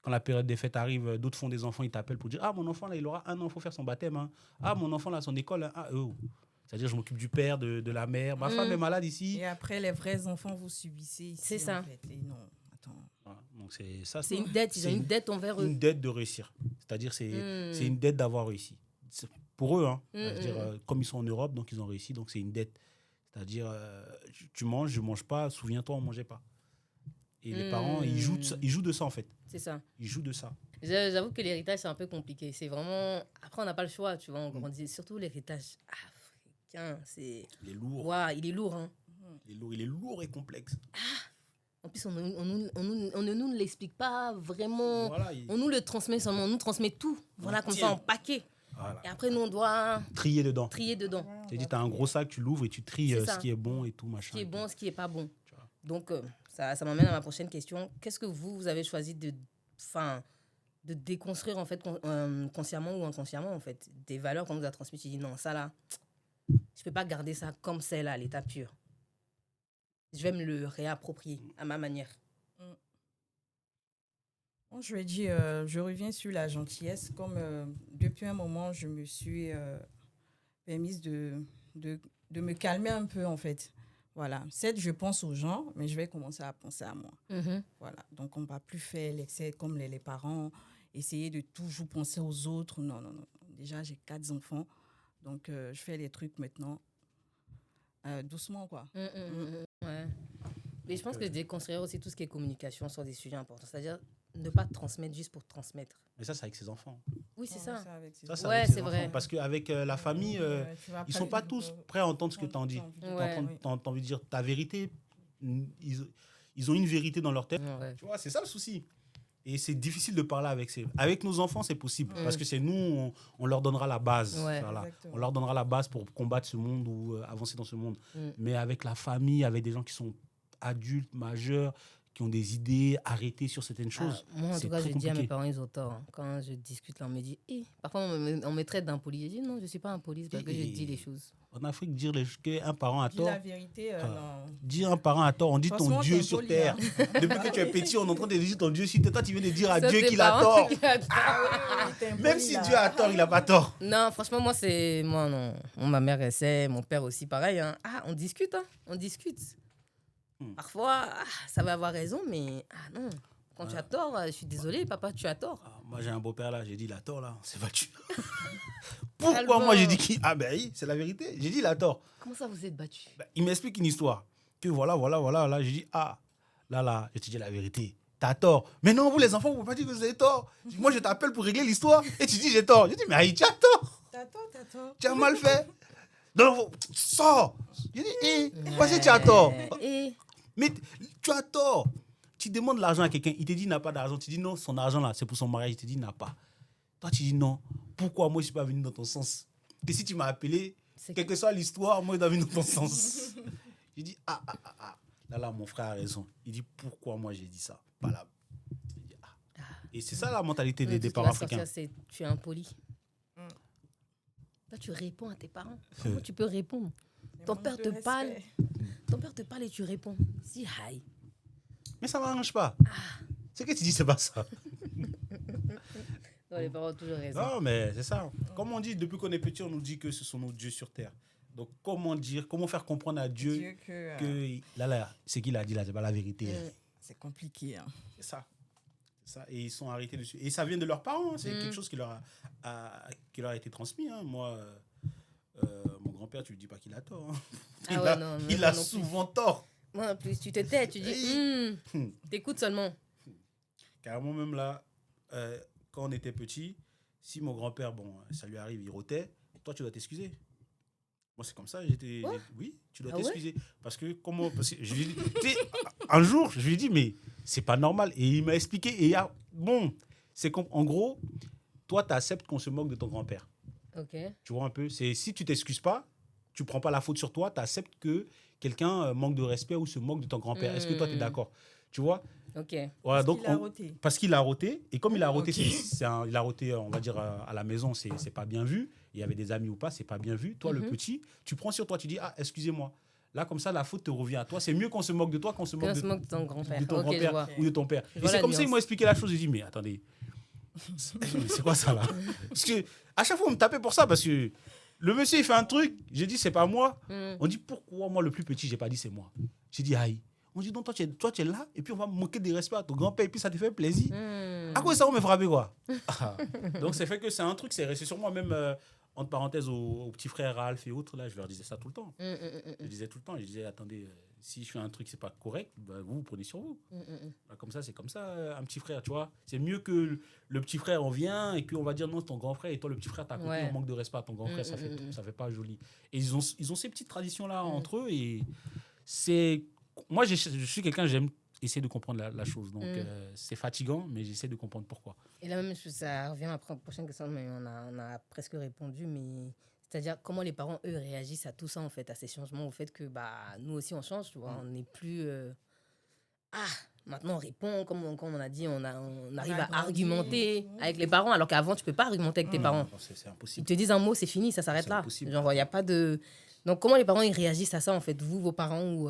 Quand la période des fêtes arrive, d'autres font des enfants, ils t'appellent pour dire « Ah, mon enfant, là, il aura 1 an, il faut faire son baptême. Hein. Ah, mon enfant, là, son école. Hein. Ah, oh. » C'est-à-dire, je m'occupe du père, de la mère. Ma femme est malade ici. Et après, les vrais enfants, vous subissez ici. C'est ça. En fait. Et non, attends. Voilà. Donc, c'est ça. C'est une dette, ils ont une dette envers eux. Une dette de réussir. C'est-à-dire, c'est une dette d'avoir réussi. Pour eux, hein. C'est-à-dire, comme ils sont en Europe, donc ils ont réussi, donc c'est une dette. C'est-à-dire, tu manges, je ne mange pas, souviens-toi, on ne mangeait pas. Et les parents, ils jouent de ça, en fait. C'est ça. Ils jouent de ça. J'avoue que l'héritage, c'est un peu compliqué. C'est vraiment... Après, on n'a pas le choix, tu vois. On grandit. Surtout l'héritage africain, c'est... Il est lourd. Waouh, il est lourd, hein. Il est lourd et complexe. En plus, on ne nous l'explique pas vraiment. Voilà, On nous le transmet seulement. On nous transmet tout. Voilà, comme ça, en paquet. Voilà. Et après, nous, on doit Trier dedans. trier dedans. Tu as un gros sac, tu l'ouvres et tu tries C'est ça. ce qui est bon et tout, machin. Ce qui est bon, ce qui n'est pas bon. Tu vois. Donc, ça m'amène à ma prochaine question. Qu'est-ce que vous avez choisi de déconstruire, en fait, consciemment ou inconsciemment, en fait, des valeurs qu'on nous a transmises? Tu dis, non, ça, là, je ne peux pas garder ça comme c'est là, à l'état pur. Je vais me le réapproprier à ma manière. Bon, je vais dire, je reviens sur la gentillesse. Comme depuis un moment, je me suis permise de me calmer un peu, en fait. Voilà. Certes, je pense aux gens, mais je vais commencer à penser à moi. Voilà. Donc, on ne va plus faire l'excès comme les parents, essayer de toujours penser aux autres. Non, non, non. Déjà, j'ai 4 enfants. Donc, je fais des trucs maintenant doucement, quoi. Ouais. Mais je pense que déconstruire aussi tout ce qui est communication sur des sujets importants. C'est-à-dire ne pas transmettre juste pour transmettre. Mais ça, c'est avec ses enfants. Oui, c'est ça. Ça, Ouais, avec ses c'est enfants. vrai. Parce qu'avec la famille, ils ne sont pas tous prêts à entendre ce que tu en dis. Ouais. Tu as envie de dire ta vérité. Ils ont une vérité dans leur tête. Ouais. Tu vois, c'est ça le souci. Et c'est difficile de parler avec nos enfants, c'est possible. Parce que c'est nous, on leur donnera la base. Ouais. Voilà. On leur donnera la base pour combattre ce monde ou avancer dans ce monde. Mais avec la famille, avec des gens qui sont adultes, majeurs, qui ont des idées arrêtées sur certaines choses. Moi, en tout cas, très je dis à mes compliqué. parents, ils ont tort. Hein. Quand je discute, là, on me dit, parfois, on me traite d'impoli. Je dis, non, je ne suis pas impoli, parce que je dis les choses. En Afrique, dire qu'un parent a Dis tort. la vérité, non. Dire un parent a tort, on dit ton Franchement, Dieu t'es sur poli, terre. hein. Depuis que tu es petit, on est en train de dire ton Dieu sur terre. Toi, tu viens de dire à Sauf Dieu tes qu'il a parents tort. qui a tort. Même si Dieu a tort, il n'a pas tort. Non, franchement, moi, non. Ma mère, elle sait, mon père aussi, pareil. Hein. On discute, hein. On discute. Parfois, ça va avoir raison, mais non. Quand tu as tort, je suis désolée, papa, tu as tort. Moi, j'ai un beau-père là, j'ai dit il a tort là, on s'est battu. Pourquoi moi j'ai dit qu'il. Ah ben oui, c'est la vérité. J'ai dit il a tort. Comment ça, vous êtes battus? Il m'explique une histoire. Que voilà. Là, j'ai dit là, je te dis la vérité. T'as tort. Mais non, vous les enfants, vous ne pouvez pas dire que vous avez tort. Moi, je t'appelle pour régler l'histoire et tu dis j'ai tort. Je dis mais Aïe, tu as tort. T'as tort. Tu as mal fait. Non, sors. Je dis voici, tu as tort. Mais tu as tort. Tu demandes l'argent à quelqu'un, il te dit il n'a pas d'argent. Tu dis non, son argent là, c'est pour son mariage. Il te dit il n'a pas. Toi, tu dis non. Pourquoi moi, je ne suis pas venu dans ton sens? Et si tu m'as appelé, quelle que soit l'histoire, moi, je dois venir dans ton sens. Je dis Là, mon frère a raison. Il dit pourquoi moi, j'ai dit ça? Pas là. Et c'est ça la mentalité des parents africains. Tu es impoli. Là, tu réponds à tes parents. Comment tu peux répondre? Ton père te parle. Ton père te parle et tu réponds. Si, aïe. Mais ça ne m'arrange pas. C'est que tu dis, c'est pas ça. Non, les parents ont toujours raison. Non, mais c'est ça. Comme on dit, depuis qu'on est petit, on nous dit que ce sont nos dieux sur terre. Donc, comment faire comprendre à Dieu que là, c'est qu'il a dit là, c'est pas la vérité. C'est compliqué. Hein. C'est ça. Et ils sont arrêtés dessus. Et ça vient de leurs parents. Hein. C'est quelque chose qui leur a été transmis. Hein. Moi, mon grand-père, tu lui dis pas qu'il a tort. Hein. Il a souvent tort. Moi, en plus, tu te tais, tu dis, t'écoutes seulement. Carrément, même là, quand on était petit, si mon grand-père, ça lui arrive, il rotait, toi, tu dois t'excuser. Moi, c'est comme ça, oui, tu dois t'excuser. Parce que je lui ai dit, un jour, je lui ai dit, mais c'est pas normal. Et il m'a expliqué. C'est en gros, toi, tu acceptes qu'on se moque de ton grand-père. Ok. Tu vois un peu, si tu t'excuses pas, tu prends pas la faute sur toi, tu acceptes que quelqu'un manque de respect ou se moque de ton grand-père. Est-ce que toi, tu es d'accord? Tu vois? Ok. Voilà, Parce qu'il a roté. Parce qu'il a roté. Et comme il a roté, il a roté, on va dire, à la maison, c'est pas bien vu. Il y avait des amis ou pas, c'est pas bien vu. Toi, le petit, tu prends sur toi, tu dis, excusez-moi. Là, comme ça, la faute te revient à toi. C'est mieux qu'on se moque de toi qu'on se moque de ton grand-père. De ton grand-père ou de ton père. Et c'est comme ça qu'ils m'ont expliqué la chose. J'ai dit, mais attendez, c'est quoi ça là? Parce que à chaque fois, on me tapait pour ça parce que le monsieur, il fait un truc. J'ai dit, c'est pas moi. On dit, pourquoi moi, le plus petit, j'ai pas dit, c'est moi. J'ai dit, aïe. On dit, non, toi, tu es là, et puis on va manquer de respect à ton grand-père, et puis ça te fait plaisir. À quoi ça, on me frappait, quoi? Donc, c'est fait que c'est un truc, c'est resté sur moi, même, entre parenthèses, aux petits frères Ralph et autres, là, je leur disais ça tout le temps. Je disais tout le temps, je disais, attendez, si je fais un truc, c'est pas correct, vous prenez sur vous. Comme ça, c'est comme ça, un petit frère, tu vois. C'est mieux que le petit frère, on vient, et qu'on va dire, non, c'est ton grand frère, et toi, le petit frère, t'as côté, on manque de respect à ton grand frère, ça fait pas joli. Et ils ont ces petites traditions-là entre eux, et c'est... Moi, je suis quelqu'un, j'aime essayer de comprendre la chose. Donc, c'est fatigant, mais j'essaie de comprendre pourquoi. Et la même chose, ça revient à la prochaine question, mais on a presque répondu. Mais c'est-à-dire, comment les parents, eux, réagissent à tout ça, en fait, à ces changements, au fait que nous aussi, on change, tu vois. On n'est plus... maintenant, on répond, comme on a dit, on arrive à argumenter avec les parents, alors qu'avant, tu ne peux pas argumenter avec tes parents. Non, c'est impossible. Ils te disent un mot, c'est fini, ça s'arrête là. Impossible. Genre, il n'y a pas de... Donc, comment les parents ils réagissent à ça, en fait? Vous, vos parents ou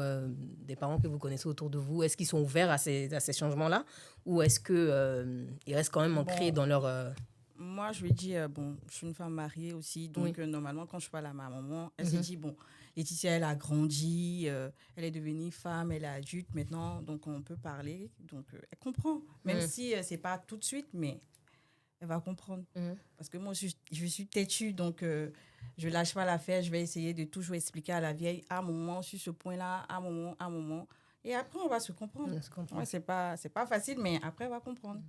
des parents que vous connaissez autour de vous, est-ce qu'ils sont ouverts à ces changements-là? Ou est-ce qu'ils restent quand même ancrés dans leur... Moi, je lui dis, je suis une femme mariée aussi. Donc, normalement, quand je parle à ma maman, elle se dit, Laetitia, elle a grandi, elle est devenue femme, elle est adulte maintenant. Donc, on peut parler. Donc, elle comprend. Même si ce n'est pas tout de suite, mais elle va comprendre. Parce que moi, je suis têtue, donc... je lâche pas l'affaire, je vais essayer de toujours expliquer à la vieille à un moment sur ce point-là, à un moment. Et après, on va se comprendre. Ouais, c'est pas facile, mais après, on va comprendre.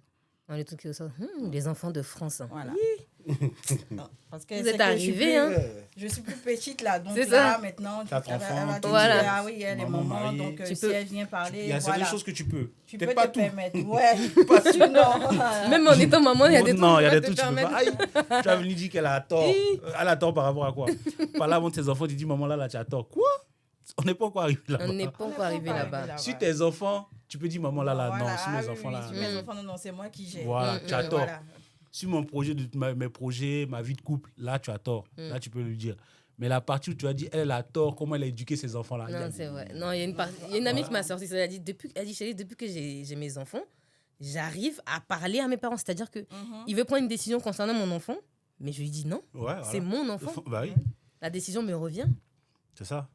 Les trucs qui sortent, les enfants de France. Voilà. Non, parce que vous êtes arrivés, hein? Je suis plus petite là, donc c'est là, ça. maintenant, elle va te dire, ah oui, il y a les moments, donc si elle vient parler, il y a certaines choses que tu peux. Tu peux pas te tout. permettre, ouais. Pas tout, non. Même en étant maman, il y a des trucs non, il y a des que trucs que tu peux pas. Aïe, tu as venu dire qu'elle a tort. Elle a tort par rapport à quoi? Par là, avant tes enfants, tu dis, maman, là, tu as tort. Quoi? On n'est pas encore arrivé là-bas. On n'est pas encore arrivé là-bas. Si tes enfants, tu peux dire, maman, là, voilà, non. Si mes enfants, là. Si mes enfants, non, c'est moi qui gère. Voilà, tu as tort. Si mes projets, ma vie de couple, là, tu as tort. Là, tu peux lui dire. Mais la partie où tu as dit, elle a tort, comment elle a éduqué ses enfants-là. Non, c'est vrai. Non, il y a une amie qui m'a sorti ça. Elle a dit, chérie, depuis que j'ai mes enfants, j'arrive à parler à mes parents. C'est-à-dire qu'il veut prendre une décision concernant mon enfant, mais je lui dis non. C'est mon enfant. Bah oui. La décision me revient. C'est ça.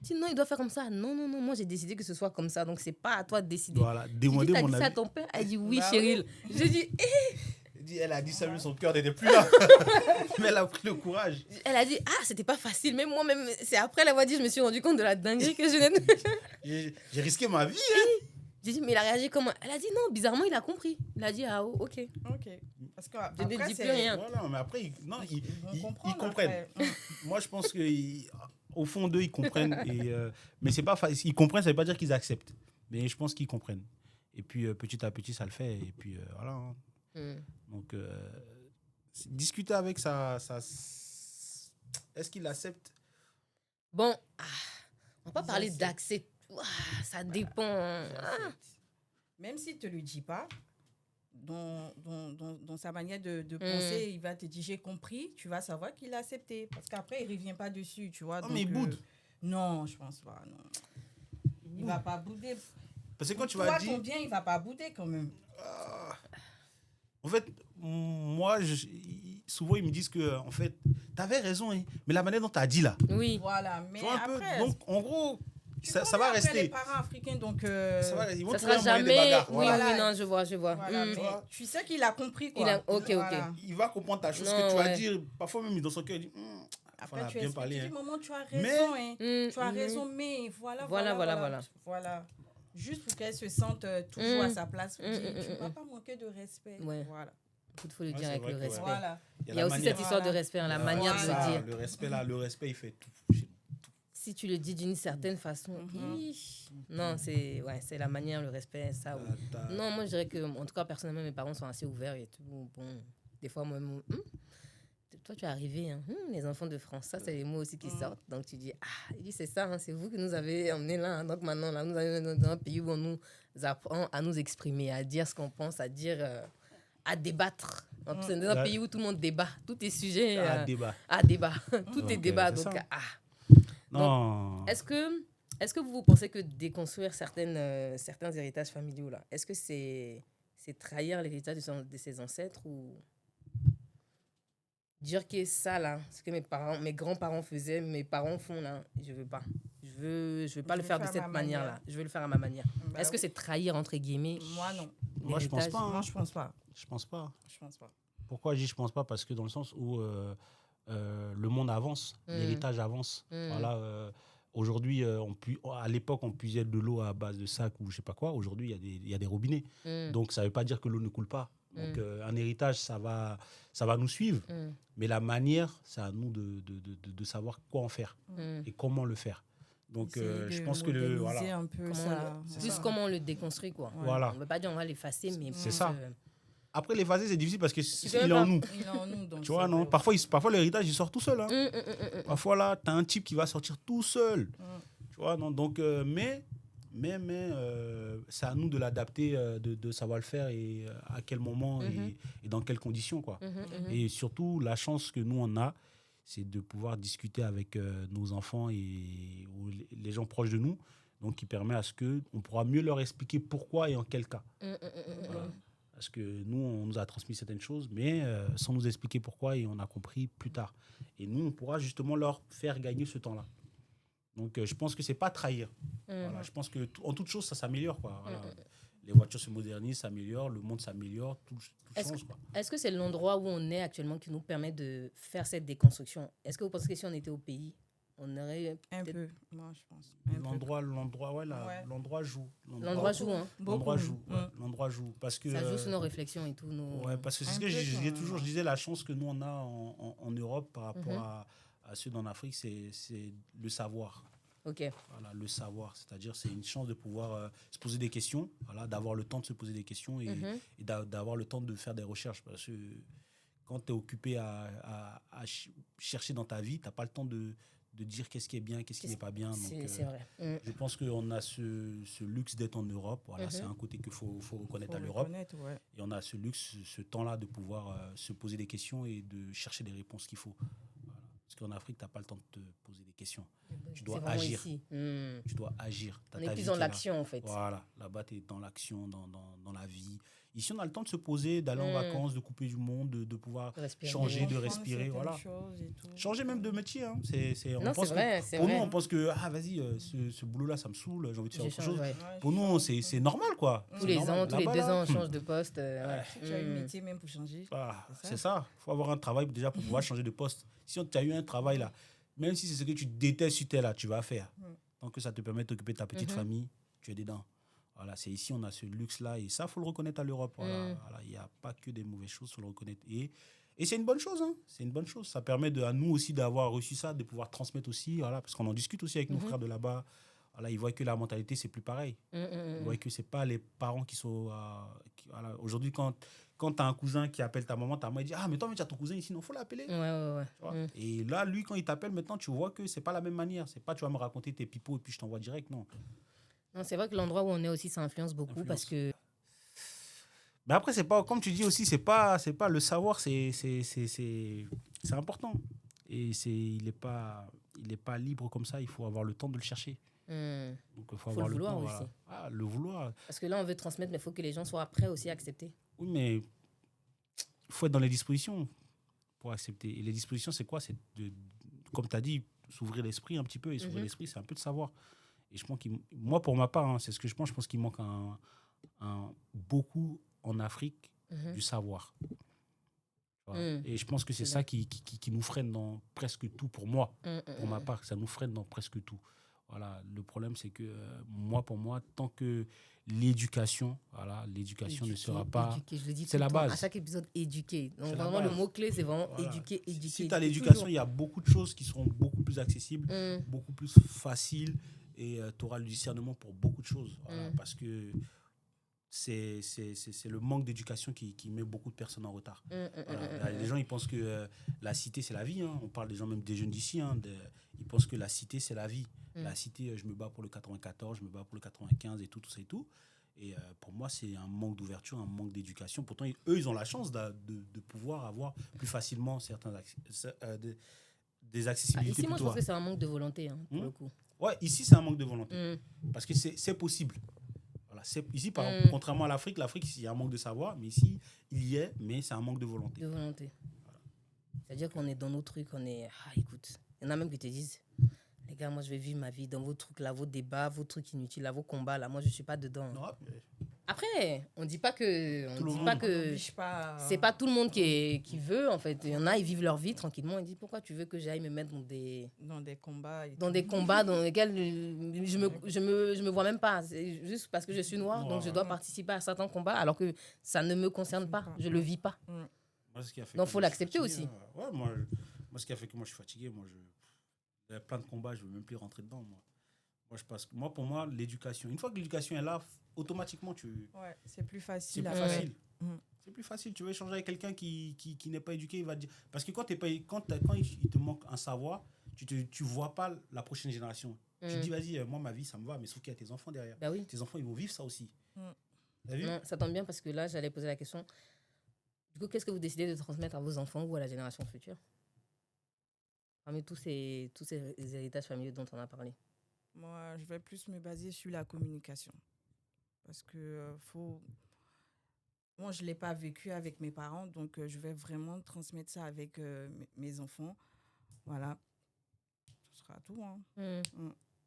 Sinon, il doit faire comme ça. Non, moi, j'ai décidé que ce soit comme ça. Donc, c'est pas à toi de décider. Voilà, demandez mon avis. T'as dit ça à ton père? Elle dit oui, Cheryl. J'ai dit, elle a dit ça, son cœur n'était plus là. Mais elle a pris le courage. Elle a dit, c'était pas facile. Même moi-même, c'est après l'avoir dit, je me suis rendu compte de la dinguerie que je venais de... J'ai risqué ma vie. Hein. J'ai dit, mais il a réagi comment? Elle a dit, non, bizarrement, il a compris. Il a dit, ok. Parce que je ne dis plus rien. Voilà, mais après, ils comprennent. Moi, je pense qu'au fond d'eux, ils comprennent. Mais c'est pas facile. Ils comprennent, ça ne veut pas dire qu'ils acceptent. Mais je pense qu'ils comprennent. Et puis, petit à petit, ça le fait. Et puis, voilà. Hein. Donc, discuter avec ça. Est-ce qu'il accepte? Bon, on va pas parler d'accepter. Ça dépend. Même s'il ne te le dit pas, dans sa manière de penser, il va te dire j'ai compris, tu vas savoir qu'il a accepté. Parce qu'après, il ne revient pas dessus, tu vois. Mais il boude. Non, je ne pense pas. Non. Il ne va pas bouder. Parce que quand tu vas Toi, dire... ton bien, il va pas bouder quand même. En fait, moi, souvent, ils me disent que, en fait, t'avais raison, hein, mais la manière dont t'as dit là, Oui. Voilà, mais tu vois un peu. après, Donc, en gros, tu ça connais va après les rester. parents africains, donc Ça va rester. Ils vont Ça trouver sera un moyen de jamais. bagarre. Oui, Voilà. oui, non, je vois. voilà, mais vois. tu sais qu'il a compris Il quoi. a- ok. Voilà. Il va comprendre ta chose Non, que tu vas ouais. dire. Parfois, même dans son cœur, il dit Après, on a tu bien expliques, parlé. tu dis, Hein. maman, tu as Mais- raison, hein. Mm, Tu as mm, raison, mais voilà. Voilà. Juste pour qu'elle se sente toujours à sa place. Tu ne vas pas manquer de respect. Ouais. Voilà. Il faut le Ouais, dire c'est avec vrai le que, respect. Voilà. Il y a aussi manière. cette histoire de respect, hein, la manière de Voilà. le dire. Le respect, là, le respect, il fait tout. Si tu le dis d'une certaine façon, non, c'est la manière, le respect, ça. Oui. Non, moi je dirais que, en tout cas, personnellement, mes parents sont assez ouverts et tout. Bon, des fois, moi, toi, tu es arrivé, hein. Les enfants de France, ça, c'est les mots aussi qui sortent. Donc, tu dis, il dit, c'est ça, hein, c'est vous qui nous avez emmenés là. Hein. Donc, maintenant, là, nous sommes dans un pays où on nous apprend à nous exprimer, à dire ce qu'on pense, à dire, à débattre. C'est dans un pays où tout le monde débat. Tout est sujet à débat. Tout est débat. Donc, non. Donc, est-ce que vous pensez que déconstruire certains héritages familiaux, là, est-ce que c'est trahir l'héritage de ses ancêtres ou dire que ça, là, ce que mes grands-parents faisaient, mes parents font, là, je veux pas. Je veux pas le faire de cette manière-là. Je veux le faire à ma manière. Bah est-ce que c'est trahir, entre guillemets, moi, non. Moi, je pense pas. Hein. Moi, je pense pas. Je pense pas. Je pense pas. Pourquoi je dis je pense pas? Parce que dans le sens où le monde avance, l'héritage avance. Voilà. Aujourd'hui, à l'époque, on puisait de l'eau à base de sac ou je sais pas quoi. Aujourd'hui, il y a des robinets. Donc, ça veut pas dire que l'eau ne coule pas. Donc, un héritage, ça va nous suivre. Mais la manière, c'est à nous de savoir quoi en faire et comment le faire. Donc, je pense que voilà. Un peu comment on le déconstruit, quoi. Voilà. On ne veut pas dire on va l'effacer, mais c'est ça. Après, l'effacer, c'est difficile parce que il est en nous. Il est en nous. Donc tu vois, non? Parfois, l'héritage, il sort tout seul. Hein. Parfois, là, tu as un type qui va sortir tout seul. Tu vois, non? Donc, mais c'est à nous de l'adapter, de savoir le faire et à quel moment et dans quelles conditions, quoi. Et surtout, la chance que nous, on a, c'est de pouvoir discuter avec nos enfants et les gens proches de nous, donc qui permet à ce qu'on pourra mieux leur expliquer pourquoi et en quel cas. Voilà. Parce que nous, on nous a transmis certaines choses, mais sans nous expliquer pourquoi, et on a compris plus tard. Et nous, on pourra justement leur faire gagner ce temps-là. Donc, je pense que c'est pas trahir. Voilà, je pense que en toute chose, ça s'améliore, quoi. Voilà. Les voitures se modernisent, s'améliorent, le monde s'améliore, tout change, quoi. Est-ce que c'est l'endroit où on est actuellement qui nous permet de faire cette déconstruction? Est-ce que vous pensez que si on était au pays, on aurait un peu, moi je pense. L'endroit joue. L'endroit joue, hein. L'endroit joue. L'endroit joue parce que ça joue sur nos réflexions et tout. Ouais, parce que c'est ce que je disais, la chance que nous on a en Europe par rapport à ceux d'en Afrique, c'est le savoir. Ok. Voilà, le savoir, c'est-à-dire c'est une chance de pouvoir se poser des questions, voilà, d'avoir le temps de se poser des questions et d'avoir le temps de faire des recherches. Parce que quand tu es occupé à chercher dans ta vie, tu n'as pas le temps de dire qu'est-ce qui est bien, qu'est-ce qui n'est pas bien. Donc, c'est vrai. Je pense qu'on a ce luxe d'être en Europe. Voilà, c'est un côté qu'il faut reconnaître à l'Europe. Ouais. Et on a ce luxe, ce temps-là de pouvoir se poser des questions et de chercher des réponses qu'il faut. Voilà. Parce qu'en Afrique, tu n'as pas le temps de te poser des questions. Tu dois agir. Tu dois agir. On est plus dans l'action, en fait. Voilà. Là-bas, tu es dans l'action, dans la vie. Ici, on a le temps de se poser, d'aller en vacances, de couper du monde, de pouvoir changer, de respirer. Voilà. Changer même de métier. Hein. Pour nous, on pense que, vas-y, ce boulot-là, ça me saoule, j'ai envie de faire autre chose. Pour nous, c'est normal, quoi. Tous les 2 ans, on change de poste. Tu as un métier même pour changer. C'est ça. Il faut avoir un travail déjà pour pouvoir changer de poste. Si tu as eu un travail là, même si c'est ce que tu détestes sur terre là, tu vas faire. Tant que ça te permet d'occuper ta petite famille, tu es dedans. Voilà, c'est ici, on a ce luxe-là. Et ça, il faut le reconnaître à l'Europe. Voilà, il n'y a pas que des mauvaises choses, il faut le reconnaître. Et c'est une bonne chose. Hein. C'est une bonne chose. Ça permet à nous aussi d'avoir reçu ça, de pouvoir transmettre aussi. Voilà, parce qu'on en discute aussi avec nos frères de là-bas. Voilà, ils voient que la mentalité, c'est plus pareil. Ils voient que ce n'est pas les parents qui sont... voilà. Aujourd'hui, quand tu as un cousin qui appelle ta maman il dit « Ah, mais toi, tu as ton cousin ici, il faut l'appeler. » Et là, lui, quand il t'appelle maintenant, tu vois que ce n'est pas la même manière. Ce n'est pas tu vas me raconter tes pipeaux et puis je t'envoie direct, non. Non, c'est vrai que l'endroit où on est aussi, ça influence beaucoup parce que... Mais après, c'est pas, comme tu dis aussi, c'est pas le savoir, c'est important. Et il est pas libre comme ça, il faut avoir le temps de le chercher. Donc, il Faut le vouloir aussi. Voilà. Ah, le vouloir. Parce que là, on veut transmettre, mais il faut que les gens soient prêts aussi à accepter. Oui, mais il faut être dans les dispositions pour accepter. Et les dispositions, c'est quoi? C'est, comme tu as dit, s'ouvrir l'esprit un petit peu. Et s'ouvrir l'esprit, c'est un peu de savoir. Et je pense moi, pour ma part, hein, c'est ce que je pense. Je pense qu'il manque beaucoup en Afrique du savoir. Et je pense que c'est ça qui nous freine dans presque tout, pour moi. Pour ma part, ça nous freine dans presque tout. Voilà, le problème, c'est que pour moi, tant que l'éducation ne sera pas... Je le dis c'est la base. À chaque épisode, éduquer. Donc, C'est vraiment, le mot-clé, c'est vraiment éduquer. Si tu as l'éducation, il y a beaucoup de choses qui seront beaucoup plus accessibles, beaucoup plus faciles, et tu auras le discernement pour beaucoup de choses. Voilà, parce que c'est le manque d'éducation qui met beaucoup de personnes en retard. Les gens, ils pensent que la cité, c'est la vie. Hein. On parle des gens, même des jeunes d'ici. Hein, ils pensent que la cité, c'est la vie. La cité, je me bats pour le 94, je me bats pour le 95 et tout ça et tout. Et pour moi, c'est un manque d'ouverture, un manque d'éducation. Pourtant, eux, ils ont la chance de pouvoir avoir plus facilement des accessibilités. Ici, moi, je pense que c'est un manque de volonté, hein, pour le coup. Ouais, ici, c'est un manque de volonté. Parce que c'est possible. Voilà, ici, contrairement à l'Afrique, il y a un manque de savoir, mais ici, il y est, mais c'est un manque de volonté. Voilà. C'est-à-dire qu'on est dans nos trucs, écoute, il y en a même qui te disent, les gars, moi, je vais vivre ma vie dans vos trucs là, vos débats, vos trucs inutiles là, vos combats là, moi, je ne suis pas dedans. Non, Après, on ne dit pas que... C'est pas tout le monde qui veut, en fait. Il y en a, ils vivent leur vie tranquillement. Ils disent, pourquoi tu veux que j'aille me mettre dans des combats dans lesquels je me vois même pas. C'est juste parce que je suis noire, donc je dois participer à certains combats, alors que ça ne me concerne pas. Je ne le vis pas. Moi, donc, il faut l'accepter aussi. Moi, ce qui a fait que moi, je suis fatigué, il y a plein de combats, je ne veux même plus rentrer dedans, pour moi, l'éducation. Une fois que l'éducation est là, automatiquement, c'est plus facile. C'est plus facile. Tu veux échanger avec quelqu'un qui n'est pas éduqué, il va te dire. parce que quand il te manque un savoir, tu vois pas la prochaine génération. Tu te dis, vas-y, moi, ma vie, ça me va, mais sauf qu'il y a tes enfants derrière. Bah oui. Tes enfants, ils vont vivre ça aussi. T'as vu? Non, ça tombe bien parce que là, j'allais poser la question. Du coup, qu'est-ce que vous décidez de transmettre à vos enfants ou à la génération future? Parmi tous ces héritages familiaux dont on a parlé. Moi, je vais plus me baser sur la communication. Parce que moi, je ne l'ai pas vécu avec mes parents, donc je vais vraiment transmettre ça avec mes enfants. Voilà. Ce sera tout. Hein.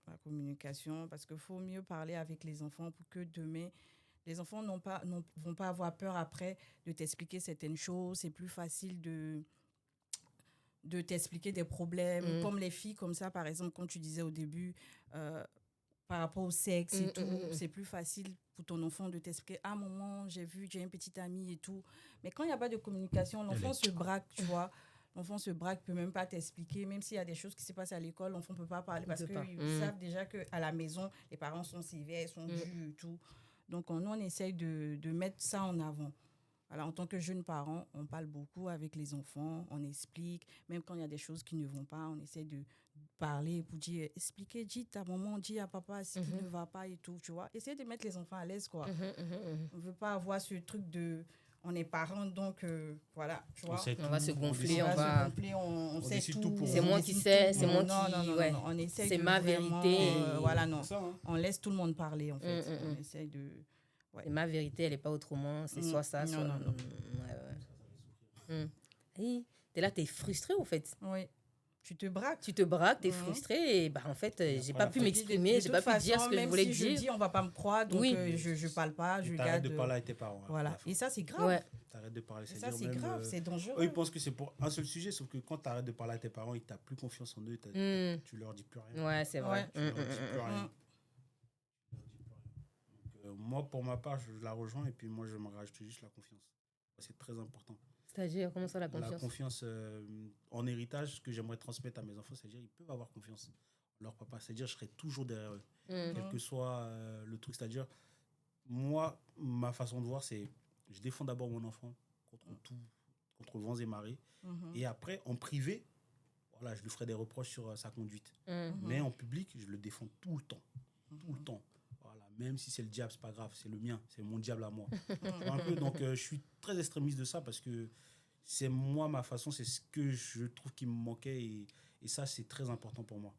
La communication, parce qu'il faut mieux parler avec les enfants pour que demain, les enfants vont pas avoir peur après de t'expliquer certaines choses. C'est plus facile de t'expliquer des problèmes, comme les filles, comme ça, par exemple, comme tu disais au début, par rapport au sexe et tout, c'est plus facile pour ton enfant de t'expliquer, maman, j'ai une petite amie et tout. Mais quand il n'y a pas de communication, l'enfant se braque, tu vois. L'enfant se braque, ne peut même pas t'expliquer, même s'il y a des choses qui se passent à l'école, l'enfant ne peut pas parler parce qu'ils savent déjà qu'à la maison, les parents sont sévères, sont durs et tout. Donc, nous, on essaye de mettre ça en avant. Alors, en tant que jeune parent, on parle beaucoup avec les enfants, on explique, même quand il y a des choses qui ne vont pas, on essaie de parler pour dire, expliquer, dis à maman, dis à papa ce qui ne va pas et tout, tu vois. Essayer de mettre les enfants à l'aise, quoi. On ne veut pas avoir ce truc de, on est parents, donc voilà, tu vois. On va se gonfler, on sait tout. C'est moi qui sais, c'est moi qui... Non, on essaie c'est de ma vraiment, vérité. Voilà, non. On laisse tout le monde parler, en fait. On essaie de... Ouais. Et ma vérité, elle n'est pas autrement. C'est soit ça, soit... Non. Hey, t'es là, t'es frustré, en fait. Oui. Tu te braques, t'es frustré. Et en fait, j'ai pas pu m'exprimer, j'ai pas pu dire ce que je voulais dire. Je dis, on va pas me croire, donc je parle pas, je garde. T'arrêtes de parler avec tes parents. Voilà. Et ça, c'est grave. Ouais. T'arrêtes de parler. Ça, c'est grave, c'est dangereux. Eux, ils pensent que c'est pour un seul sujet, sauf que quand t'arrêtes de parler avec tes parents, ils t'as plus confiance en eux, tu leur dis plus rien. Ouais, c'est vrai. Tu leur dis plus rien. Moi, pour ma part, je la rejoins et puis moi, je me rajoute juste la confiance. C'est très important. C'est-à-dire, comment ça, la confiance? La confiance en héritage, ce que j'aimerais transmettre à mes enfants, c'est-à-dire ils peuvent avoir confiance en leur papa. C'est-à-dire je serai toujours derrière eux, quel que soit le truc. C'est-à-dire, moi, ma façon de voir, c'est je défends d'abord mon enfant contre vents et marées. Et après, en privé, voilà, je lui ferai des reproches sur sa conduite. Mais en public, je le défends tout le temps. Tout le temps. Même si c'est le diable, c'est pas grave, c'est le mien, c'est mon diable à moi. Donc, je suis très extrémiste de ça parce que c'est moi, ma façon, c'est ce que je trouve qui me manquait et Et ça, c'est très important pour moi.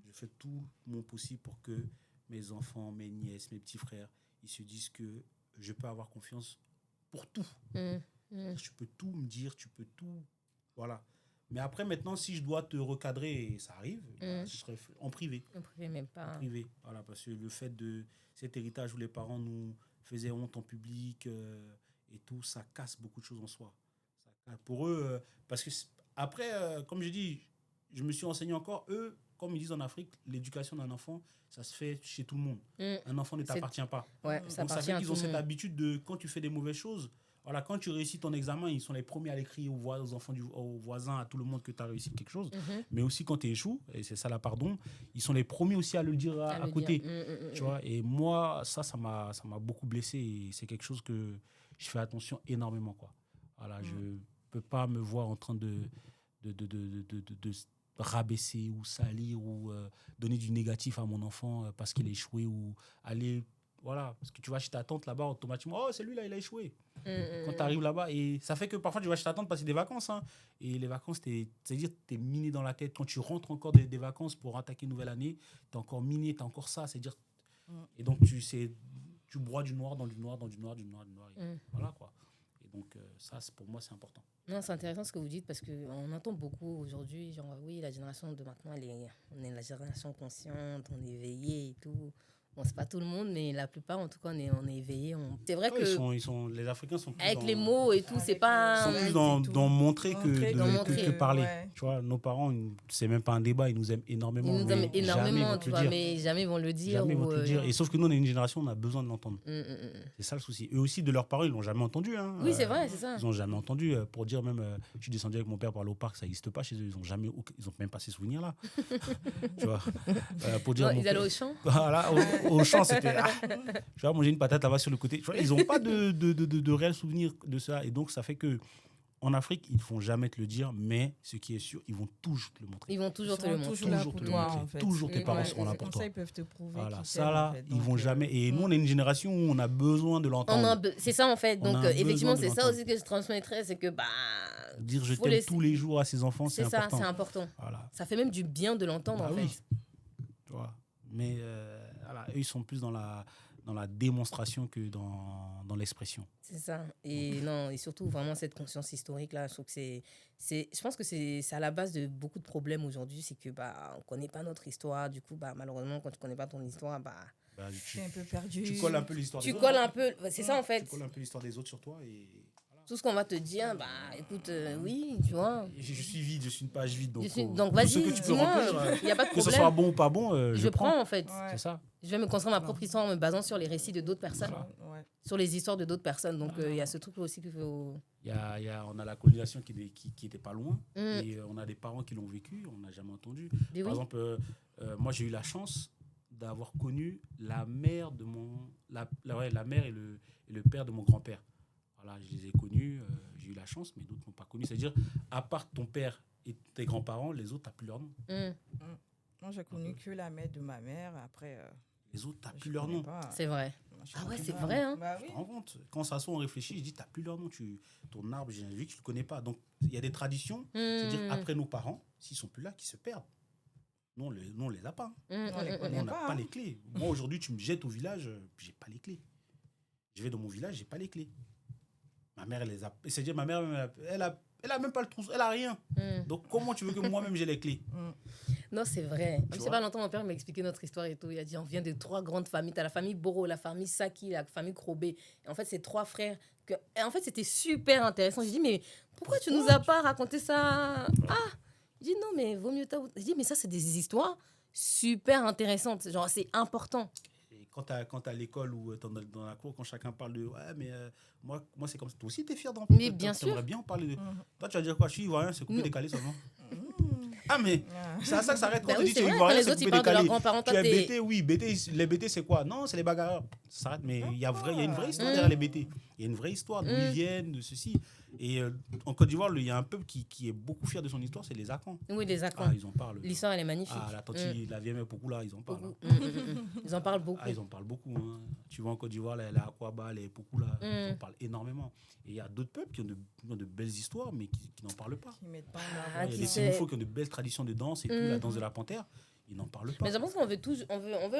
Je fais tout mon possible pour que mes enfants, mes nièces, mes petits frères, ils se disent que je peux avoir confiance pour tout. Tu peux tout me dire, tu peux tout. Voilà. Mais après, maintenant, si je dois te recadrer, et ça arrive, je serai en privé. En privé, même pas. En privé. Voilà, parce que le fait de cet héritage où les parents nous faisaient honte en public et tout, ça casse beaucoup de choses en soi. Pour eux, parce que après, comme je dis, je me suis enseigné encore, eux, comme ils disent en Afrique, l'éducation d'un enfant, ça se fait chez tout le monde. Un enfant ne t'appartient pas. Ouais, donc ça fait qu'ils ont cette habitude de, quand tu fais des mauvaises choses, voilà, quand tu réussis ton examen, ils sont les premiers à l'écrire aux enfants, aux voisins, à tout le monde que tu as réussi quelque chose. Mais aussi quand tu échoues, et c'est ça la pardon, ils sont les premiers aussi à le dire à côté. Tu vois, et moi, ça m'a beaucoup blessé et c'est quelque chose que je fais attention énormément, quoi. Voilà, je peux pas me voir en train de rabaisser ou salir ou donner du négatif à mon enfant parce qu'il a échoué ou aller... Voilà, parce que tu vas chez ta tante là-bas, automatiquement, oh, c'est lui là, il a échoué. Quand tu arrives là-bas, et ça fait que parfois tu vas chez ta tante passer des vacances. Hein, et les vacances, c'est-à-dire tu es miné dans la tête. Quand tu rentres encore des vacances pour attaquer une nouvelle année, tu es encore miné, tu as encore ça. C'est-à-dire, et donc tu broies du noir dans du noir, dans du noir, du noir, du noir. Voilà quoi. Et donc, ça, pour moi, c'est important. Non, c'est intéressant ce que vous dites parce qu'on entend beaucoup aujourd'hui, genre, oui, la génération de maintenant, on est la génération consciente, on est éveillé et tout. Bon, c'est pas tout le monde, mais la plupart, en tout cas, on est éveillé. C'est vrai que les Africains sont plus avec les mots et tout, c'est pas... Ils sont plus dans montrer que parler. Ouais. Tu vois, nos parents, c'est même pas un débat, ils nous aiment énormément. Ils nous aiment énormément, tu vois, mais jamais ils vont le dire. Jamais ils vont te le dire. Et sauf que nous, on est une génération, on a besoin de l'entendre. C'est ça le souci. Eux aussi, de leurs parents, ils l'ont jamais entendu. Hein. Oui, c'est vrai, c'est ça. Ils n'ont jamais entendu. Pour dire même, je suis descendu avec mon père pour aller au parc, ça n'existe pas chez eux. Ils n'ont même pas ces souvenirs-là. Tu vois. Pour dire, ils allaient au champ. Voilà, au champ, c'était... Tu vois, manger une patate là-bas sur le côté. Tu vois, ils n'ont pas de réels souvenirs de ça. Et donc, ça fait que en Afrique, ils ne font jamais te le dire, mais ce qui est sûr, ils vont toujours te le montrer. Ils vont toujours te le montrer. Toujours te le montrer. En fait. Toujours tes parents seront là pour comme toi. ça, ils peuvent te prouver. Voilà, qu'ils ça là, t'aiment, en fait. ils vont jamais. Et nous, on est une génération où on a besoin de l'entendre. C'est ça en fait. Donc, effectivement, c'est ça l'entendre. aussi que je transmettrais, c'est que dire je t'aime tous les jours à ses enfants, c'est important. C'est ça, c'est important. Voilà. Ça fait même du bien de l'entendre en fait. Tu vois. Mais voilà, eux, ils sont plus dans la démonstration que dans l'expression. C'est ça. Et non, et surtout vraiment cette conscience historique là, je trouve que je pense que c'est à la base de beaucoup de problèmes aujourd'hui, c'est que on connaît pas notre histoire. Du coup, malheureusement, quand tu connais pas ton histoire, tu es un peu perdu. Tu colles un peu l'histoire des autres. Tu colles un peu, c'est ça en fait. Tu colles un peu l'histoire des autres sur toi et tout ce qu'on va te dire, écoute, oui, tu vois. Je suis vide, je suis une page vide. Donc vas-y, ce que tu peux remplir, il n'y a pas de problème. Que ce soit bon ou pas bon, je prends en fait. Ouais. C'est ça. Je vais me construire ma propre histoire en me basant sur les récits de d'autres personnes, sur les histoires de d'autres personnes. Donc il y a ce truc aussi qu'il faut... On a la colonisation qui était pas loin et on a des parents qui l'ont vécu, on n'a jamais entendu. Par exemple, moi j'ai eu la chance d'avoir connu la mère de la mère et le père de mon grand-père. Voilà, je les ai connus, j'ai eu la chance, mais d'autres n'ont pas connu. C'est-à-dire, à part ton père et tes grands-parents, les autres, tu n'as plus leur nom. Moi, j'ai connu que la mère de ma mère. Après, les autres, tu n'as plus leur nom. C'est vrai. C'est vrai. Hein. Bah, oui. Je te rends compte. Quand ça on réfléchit, je dis, tu n'as plus leur nom. Ton arbre généalogique, tu ne le connais pas. Donc, il y a des traditions. C'est-à-dire, après nos parents, s'ils ne sont plus là, qui se perdent. Nous, on ne les a pas. On les connaît On n'a pas. pas les clés. Moi, aujourd'hui, tu me jettes au village, je n'ai pas les clés. Je vais dans mon village, je n'ai pas les clés. Ma mère, elle les a. C'est-à-dire, ma mère, elle a même pas le trousseau, elle a rien. Donc, comment tu veux que moi-même j'ai les clés? Non, c'est vrai. Je sais pas longtemps, mon père m'a expliqué notre histoire et tout. Il a dit on vient de 3 grandes familles. Tu as la famille Boro, la famille Saki, la famille Krobé. Et en fait, c'est 3 frères. Et en fait, c'était super intéressant. Je dis mais pourquoi tu nous as pas raconté ça? Je dis non, mais vaut mieux t'avouer. Je dis mais ça, c'est des histoires super intéressantes. Genre, c'est important. Quand tu à l'école ou dans la cour, quand chacun parle de mais moi c'est comme ça. Toi aussi, tu es fier d'en parler. Mais bien sûr. Tu aimerais bien en parler. Toi, tu vas dire quoi? Je suis ivoirien, c'est coupé décalé seulement. Mais c'est à ça que ça arrête. Quand tu dis tu es ivoirien, c'est coupé décalé. Tu es BT, oui. Les BT, c'est quoi? Non, c'est les bagarreurs. Ça s'arrête, mais il y a une vraie histoire derrière les BT. Il y a une vraie histoire d'où ils viennent, de ceci. Et en Côte d'Ivoire, il y a un peuple qui est beaucoup fier de son histoire, c'est les Akans. Oui, les Akans. Ah, ils en parlent. L'histoire, elle est magnifique. Ah, la Tanti, la vieille mère Pokula, ils en parlent. Ils en parlent beaucoup. Ah, ils en parlent beaucoup. Hein. Tu vois en Côte d'Ivoire, la Akwaba, les Pokula, ils en parlent énormément. Et il y a d'autres peuples qui ont de belles histoires, mais qui n'en parlent pas. Qui mettent pas en Ah, avant. Il y a les Sénoufos qui ont de belles traditions de danse et tout, la danse de la panthère. Ils n'en parlent pas. Mais je pense qu'on veut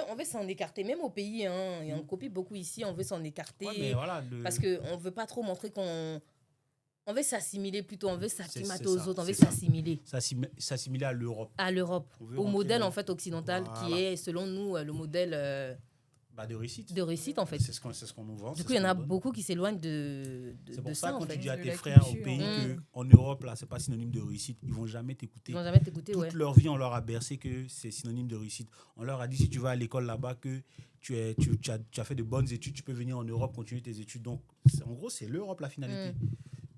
on veut s'en écarter, même au pays, hein, et on copie beaucoup ici, on veut s'en écarter, Ouais, mais voilà, parce qu'on ne veut pas trop montrer on veut s'assimiler plutôt, on veut s'acclimater c'est aux ça, autres, on veut c'est ça. s'assimiler S'assimiler à l'Europe. à l'Europe, On veut au rentrer modèle dans- en fait occidental qui Voilà. est selon nous le modèle De réussite. de réussite en fait. C'est ce qu'on nous vend. Du c'est coup, ce il y en a qu'on nous donne. beaucoup qui s'éloignent de C'est pour de ça, ça en quand fait. tu dis à De tes la frères au culture, pays hein. qu'en Europe, là, c'est pas synonyme de réussite, ils vont jamais t'écouter. Ils vont jamais t'écouter, Toute ouais. leur vie, on leur a bercé que c'est synonyme de réussite. On leur a dit, si tu vas à l'école là-bas, que tu as fait de bonnes études, tu peux venir en Europe, continuer tes études. Donc, en gros, c'est l'Europe, la finalité.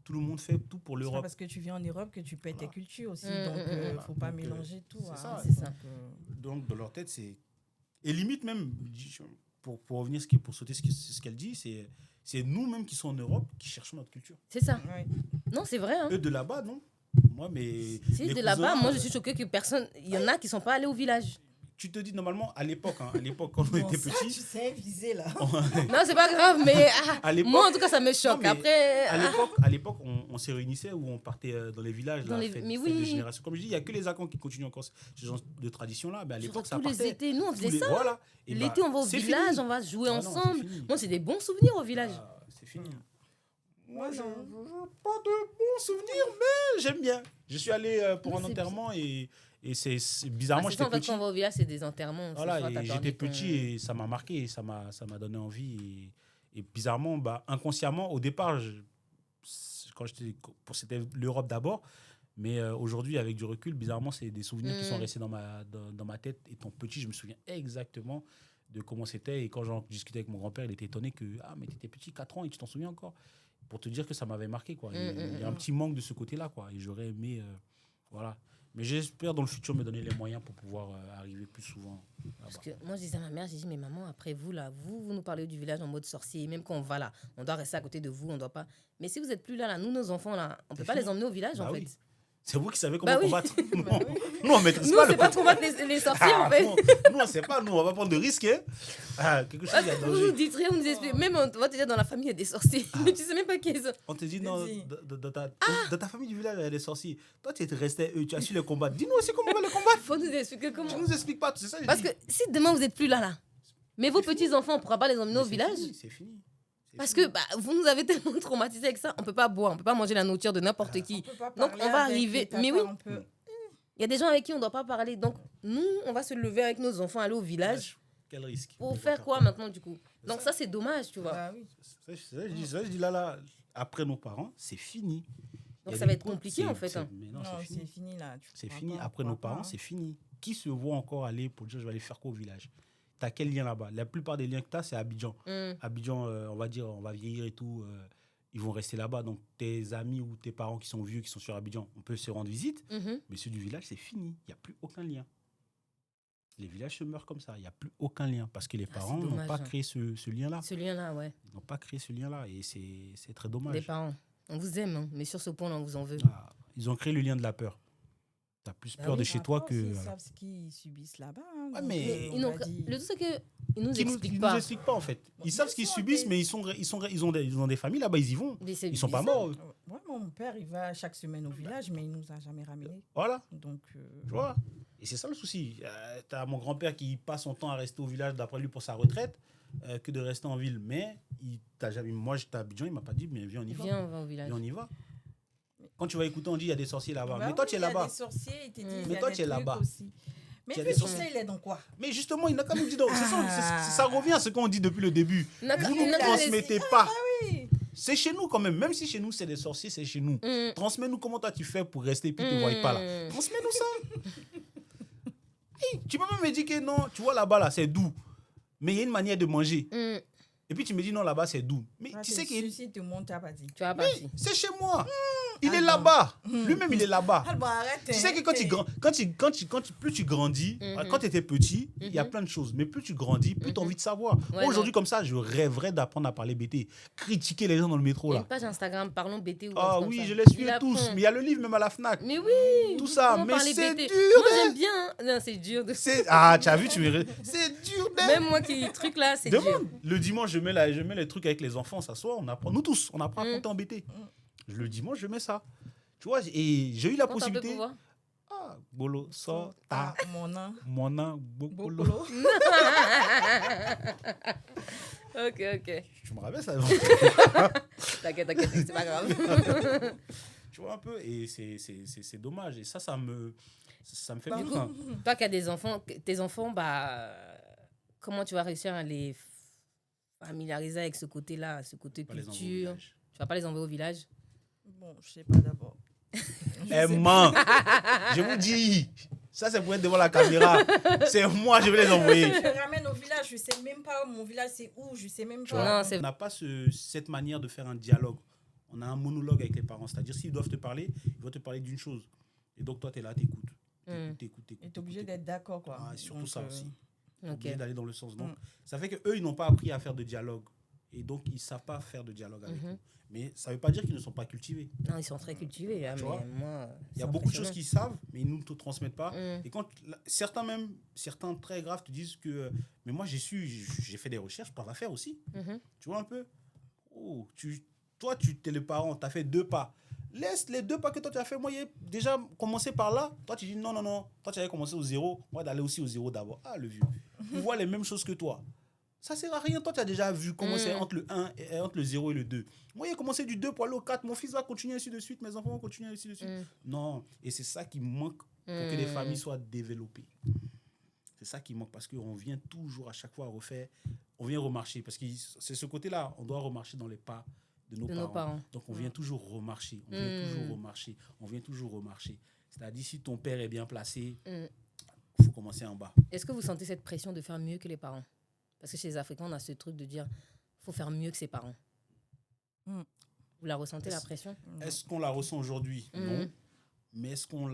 Tout le monde fait tout pour C'est pas l'Europe. parce que tu vis en Europe que tu perds tes Voilà. cultures aussi. Mm, Donc, mm, il mm. ne faut pas Donc, mélanger tout. c'est hein. ça. C'est ça. Donc, Donc, dans leur tête, c'est... Et limite même, pour revenir, pour sauter ce qu'elle dit, c'est nous-mêmes qui sommes en Europe qui cherchons notre culture. C'est ça. ouais. Non, c'est vrai. Hein. Eux de là-bas, non. Moi, mais... Si, mes de là-bas, cousins, moi, je suis choquée que personne... Il y en a qui sont pas allés au village. Tu te dis, normalement, à l'époque, quand on Bon, était ça, petits... tu sais viser là. Non, c'est pas grave, mais À l'époque- moi, en tout cas, ça me choque. Non, mais Après, À l'époque, on se réunissait ou on partait dans les villages, Dans là, les- fête, mais fête oui. de génération. Comme je dis, il n'y a que les Akans qui continuent encore ce genre de tradition-là. Mais à l'époque, ça tous les partait. étés, nous, on Tous faisait les- ça. Voilà. Et L'été, bah, on va au c'est village, fini. on va jouer Ah non, c'est ensemble. fini. Moi, c'est des bons souvenirs au village. Ah, c'est fini. Moi, Moi, je non. n'ai pas de bons souvenirs, mais j'aime bien. Je suis allé pour Non, un c'est enterrement et c'est Ah, bizarrement, c'est ça, j'étais en fait, petit. quand on va au village, c'est des enterrements. Voilà, C'est soit t'as et perdu j'étais ton- petit et ça m'a marqué, et ça m'a donné envie. Et bizarrement, bah, inconsciemment, au départ, c'était l'Europe d'abord, mais aujourd'hui, avec du recul, bizarrement, c'est des souvenirs qui sont restés dans ma tête. Étant petit, je me souviens exactement de comment c'était. Et quand j'en discutais avec mon grand-père, il était étonné que « Ah, mais t'étais petit, 4 ans, et tu t'en souviens encore ?» Pour te dire que ça m'avait marqué, quoi. Et il y a un petit manque de ce côté-là, quoi. Et j'aurais aimé... voilà. Mais j'espère dans le futur me donner les moyens pour pouvoir arriver plus souvent là-bas. Parce que moi, je disais à ma mère, j'ai dit, mais maman, après vous, là, vous nous parlez du village en mode sorcier. Même quand on va là, on doit rester à côté de vous, on doit pas. Mais si vous êtes plus là, nous, nos enfants, là, on peut pas fini. les emmener au village, Bah en oui. fait. C'est vous qui savez comment Bah oui. combattre. Nous, on maîtrise Nous, pas on sait pas combattre les sorciers, en fait. Nous, on sait pas. Nous, on va pas prendre de risques. Hein. Ah, quelque chose, Parce il y a que vous nous danger. dites rien, vous nous expliquez. Même, on va te dire, dans la famille, il y a des sorciers. Mais tu sais même pas qui ils sont. On te dit, non, Vas-y. dans ta famille du village, il y a des sorciers. Toi, tu es resté, tu as su les combattre. Dis-nous aussi comment on va les combattre. Faut nous expliquer comment. Tu nous expliques pas, c'est ça. je Parce dis. que si demain, vous êtes plus là, mais vos C'est fini. petits-enfants, on pourra pas les emmener Mais au village. C'est fini. C'est Parce fini. que bah, vous nous avez tellement traumatisés avec ça. On peut pas boire, on peut pas manger la nourriture de n'importe On qui. peut pas Donc, parler on va avec arriver- les tatas, mais oui. on peut- Il y a des gens avec qui on doit pas parler. Donc, nous, on va se lever avec nos enfants, aller au village. Quel risque. Pour On va faire quoi maintenant, du coup? Donc, ça, c'est dommage, tu vois. Bah oui. Je dis là, après nos parents, c'est fini. Il Donc, y a ça des va être points, compliqué, en fait. Hein. Mais non, Non, c'est fini. c'est fini là. Tu C'est pourras fini. pas, Après on nos pourra parents, pas. c'est fini. Qui se voit encore aller pour dire je vais aller faire quoi au village? Tu as quel lien là-bas? La plupart des liens que tu as, c'est Abidjan. Abidjan, on va dire, on va vieillir et tout. Ils vont rester là-bas. Donc, tes amis ou tes parents qui sont vieux, qui sont sur Abidjan, on peut se rendre visite. Mais ceux du village, c'est fini. Il n'y a plus aucun lien. Les villages se meurent comme ça. Il n'y a plus aucun lien. Parce que les c'est parents n'ont dommage, pas hein. créé ce lien-là. Ce lien-là, ouais. Ils n'ont pas créé ce lien-là. Et c'est très Les dommage. parents. On vous aime, hein, mais sur ce point-là, on vous en veut. Ah, ils ont créé le lien de la peur. Tu as plus Ah peur oui. de chez toi Après que... aussi, Ils voilà. savent ce qu'ils subissent là-bas. hein, Ouais, donc, mais- on Ils n'ont- va dire- Le tout, c'est qu'ils nous Ils expliquent nous pas. expliquent pas en fait. Bon, Ils savent bien ce qu'ils sûr, subissent, mais- mais ils ont des familles là-bas, ils y vont. Mais c'est Ils sont pas bizarre. morts. eux. Ouais, mon père, il va chaque semaine au village, mais il nous a jamais ramenés. Voilà, Donc, tu vois. Et c'est ça le souci. Tu as mon grand-père qui passe son temps à rester au village d'après lui pour sa retraite que de rester en ville. Mais moi, j'étais à Abidjan, il m'a pas dit, mais viens, on y va. Viens, on va au village. Viens, on y va. Quand tu vas écouter, on dit il y a des sorciers là-bas. bah mais toi, oui, tu es il y a là-bas. des sorciers, ils te disent, Mais il y a toi, des tu es trucs là-bas. aussi. Mais Il y a lui, des tu sorciers. sais, il est dans quoi? Mais justement, il n'a qu'à nous dire. Ça revient à ce qu'on dit depuis le début. Il n'a qu'à- Vous il ne n'a qu'à- transmettez pas. Oui. C'est chez nous quand même. Même si chez nous, c'est des sorciers, c'est chez nous. Transmets-nous comment toi tu fais pour rester et puis tu ne te vois pas là. Transmets-nous ça. Hey, tu peux même me dire que non, tu vois là-bas, là, c'est doux. Mais il y a une manière de manger. Et puis tu me dis non, là-bas, c'est doux. Mais Ah, tu sais que Ceci te monte à pas dire. Tu vas partir. c'est chez moi. Il est là-bas. Lui-même, il est là-bas. Ah bon, arrête. Tu sais que plus tu grandis, quand tu étais petit, il y a plein de choses. Mais plus tu grandis, plus tu as envie de savoir. Ouais, Aujourd'hui, comme ça, je rêverais d'apprendre à parler BT. Critiquer les gens dans le métro, Il y a là. une page Instagram, parlons BT ou Ah comme oui, ça. je les suis Il tous. apprend. Mais il y a le livre même à la FNAC. Mais oui. Tout ça, Comment mais parler c'est BT? dur. Moi, j'aime bien. Non, c'est dur. Ah, tu as vu, c'est dur. Même moi qui truc là, c'est dur. Demande. Le dimanche, je mets les trucs avec les enfants, on s'assoit, on apprend. Nous tous, on apprend à compter en BT. Le dimanche, je mets ça. Tu vois, et j'ai eu la Compte un peu possibilité. pour voir. Ah, bolo, so, ta, Mon bolo. bolo. Ok. Je me rappelle ça. T'inquiète, c'est pas grave. Tu vois un peu, et c'est dommage. Et ça me fait Du bien. coup, toi qui as des enfants, tes enfants, comment tu vas réussir à les familiariser avec ce côté-là, ce côté culture? Tu vas pas les envoyer au village? Bon, je sais pas d'abord. Eh man, je vous dis, ça c'est pour être devant la caméra. C'est moi, je vais les envoyer. Je les ramène au village, je sais même pas mon village c'est où, je sais même Tu vois, pas. on n'a pas cette manière de faire un dialogue. On a un monologue avec les parents. C'est-à-dire, s'ils doivent te parler, ils vont te parler d'une chose. Et donc, toi, tu es là, tu écoutes. Tu es obligé d'être d'accord, quoi. Ah, surtout donc, ça aussi. Tu es Ok. obligé d'aller dans le sens. Donc, ça fait qu'eux, ils n'ont pas appris à faire de dialogue. Et donc, ils ne savent pas faire de dialogue avec nous. Mais ça ne veut pas dire qu'ils ne sont pas cultivés. Non, ils sont très cultivés. Hein, Tu mais vois, moi, il y a beaucoup de choses qu'ils savent, mais ils ne nous te transmettent pas. Mm. Et quand certains très graves te disent que mais moi j'ai fait des recherches, toi va faire aussi. Tu vois un peu. Oh, toi tu es le parent, tu as fait 2 pas. Laisse les 2 pas que toi tu as fait. Moi, j'ai déjà commencé par là. Toi tu dis non. Toi tu avais commencé au 0. Moi d'aller aussi au 0 d'abord. Ah, le vieux. Il voit les mêmes choses que toi. Ça sert à rien. Toi, tu as déjà vu comment c'est entre le 1 et entre le 0 et le 2. Moi, j'ai commencé du 2 pour aller au 4. Mon fils va continuer ainsi de suite. Mes enfants vont continuer ainsi de suite. Non. Et c'est ça qui manque pour que les familles soient développées. C'est ça qui manque parce qu'on vient toujours à chaque fois refaire. On vient remarcher. Parce que c'est ce côté-là. On doit remarcher dans les pas de nos parents. Donc, on vient toujours remarcher. On vient toujours remarcher. C'est-à-dire, si ton père est bien placé, il faut commencer en bas. Est-ce que vous sentez cette pression de faire mieux que les parents? Parce que chez les Africains, on a ce truc de dire il faut faire mieux que ses parents. Vous la ressentez, la pression? Est-ce qu'on la ressent aujourd'hui? Non. Mais est-ce qu'on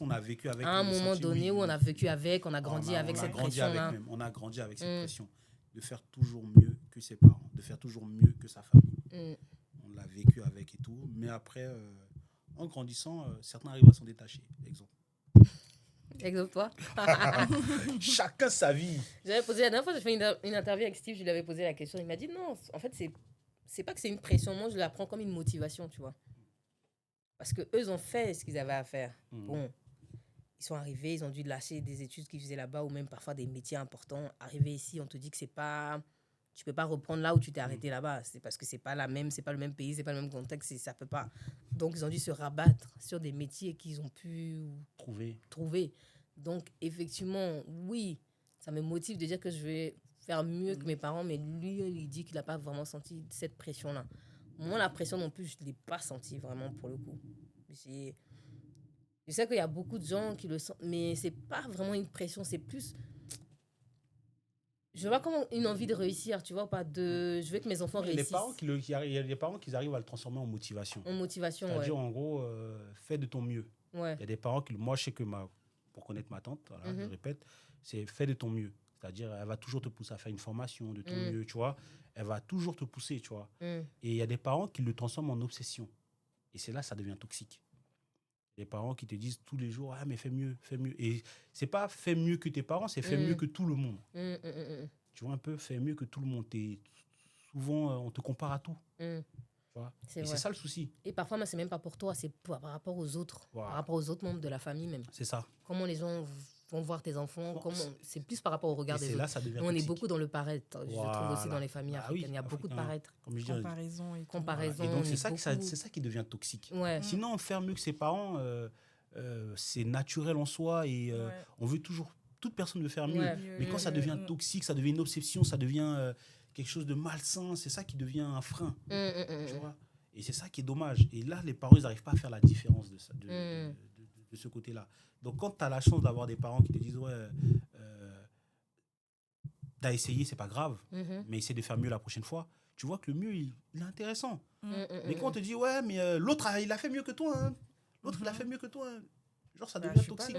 a vécu avec? À un moment donné où on a vécu avec, on a grandi avec cette pression-là. On a grandi avec cette pression de faire toujours mieux que ses parents, de faire toujours mieux que sa famille. On l'a vécu avec et tout. Mais après, en grandissant, certains arrivent à s'en détacher. Exemple, toi? Chacun sa vie. J'avais posé la dernière fois, j'ai fait une interview avec Steve, je lui avais posé la question. Il m'a dit non, en fait, c'est pas que c'est une pression. Moi, je la prends comme une motivation, tu vois. Parce qu'eux, ils ont fait ce qu'ils avaient à faire. Bon, ils sont arrivés, ils ont dû lâcher des études qu'ils faisaient là-bas ou même parfois des métiers importants. Arriver ici, on te dit que c'est pas... Tu peux pas reprendre là où tu t'es arrêté là-bas. C'est parce que c'est pas le même pays, c'est pas le même contexte, ça peut pas. Donc, ils ont dû se rabattre sur des métiers qu'ils ont pu trouver. Donc, effectivement, oui, ça me motive de dire que je vais faire mieux que mes parents, mais lui, il dit qu'il n'a pas vraiment senti cette pression-là. Moi, la pression non plus, je ne l'ai pas sentie vraiment pour le coup. Je sais qu'il y a beaucoup de gens qui le sentent, mais ce n'est pas vraiment une pression, c'est plus... Je vois comme une envie de réussir, tu vois, pas de... Je veux que mes enfants réussissent. Il y a des parents qui arrivent à le transformer en motivation. En motivation, c'est-à-dire, en gros, fais de ton mieux. Ouais. Il y a des parents qui... Moi, je sais que pour connaître ma tante, voilà, je répète, c'est fais de ton mieux. C'est-à-dire, elle va toujours te pousser à faire une formation de ton mieux, tu vois. Elle va toujours te pousser, tu vois. Et il y a des parents qui le transforment en obsession. Et c'est là que ça devient toxique. Les parents qui te disent tous les jours, ah, mais fais mieux, fais mieux. Et c'est pas fais mieux que tes parents, c'est fais mieux que tout le monde. Tu vois un peu, fais mieux que tout le monde. Souvent, on te compare à tout. Tu vois. C'est ça le souci. Et parfois, mais c'est même pas pour toi, c'est par rapport aux autres. Voilà. Par rapport aux autres membres de la famille même. C'est ça. Comment les gens vont voir tes enfants, c'est plus par rapport au regard des autres. Là, ça devient on est beaucoup dans le paraître, je trouve aussi dans les familles africaines. Il y a beaucoup de paraître. Comparaison. Comparaison. Et donc, c'est ça qui devient toxique. Ouais. Sinon, faire mieux que ses parents, c'est naturel en soi et on veut toujours... Toute personne veut faire mieux. Mais quand ça devient toxique, ça devient une obsession, ça devient quelque chose de malsain, c'est ça qui devient un frein. Tu vois. Et c'est ça qui est dommage. Et là, les parents, ils n'arrivent pas à faire la différence de ce côté-là. Donc, quand tu as la chance d'avoir des parents qui te disent « Ouais, tu as essayé, c'est pas grave, mais essaie de faire mieux la prochaine fois », tu vois que le mieux, il est intéressant. Mais quand on te dit, ouais, mais l'autre, il a fait mieux que toi. Hein. L'autre, il a fait mieux que toi. Hein. Genre, ça devient toxique.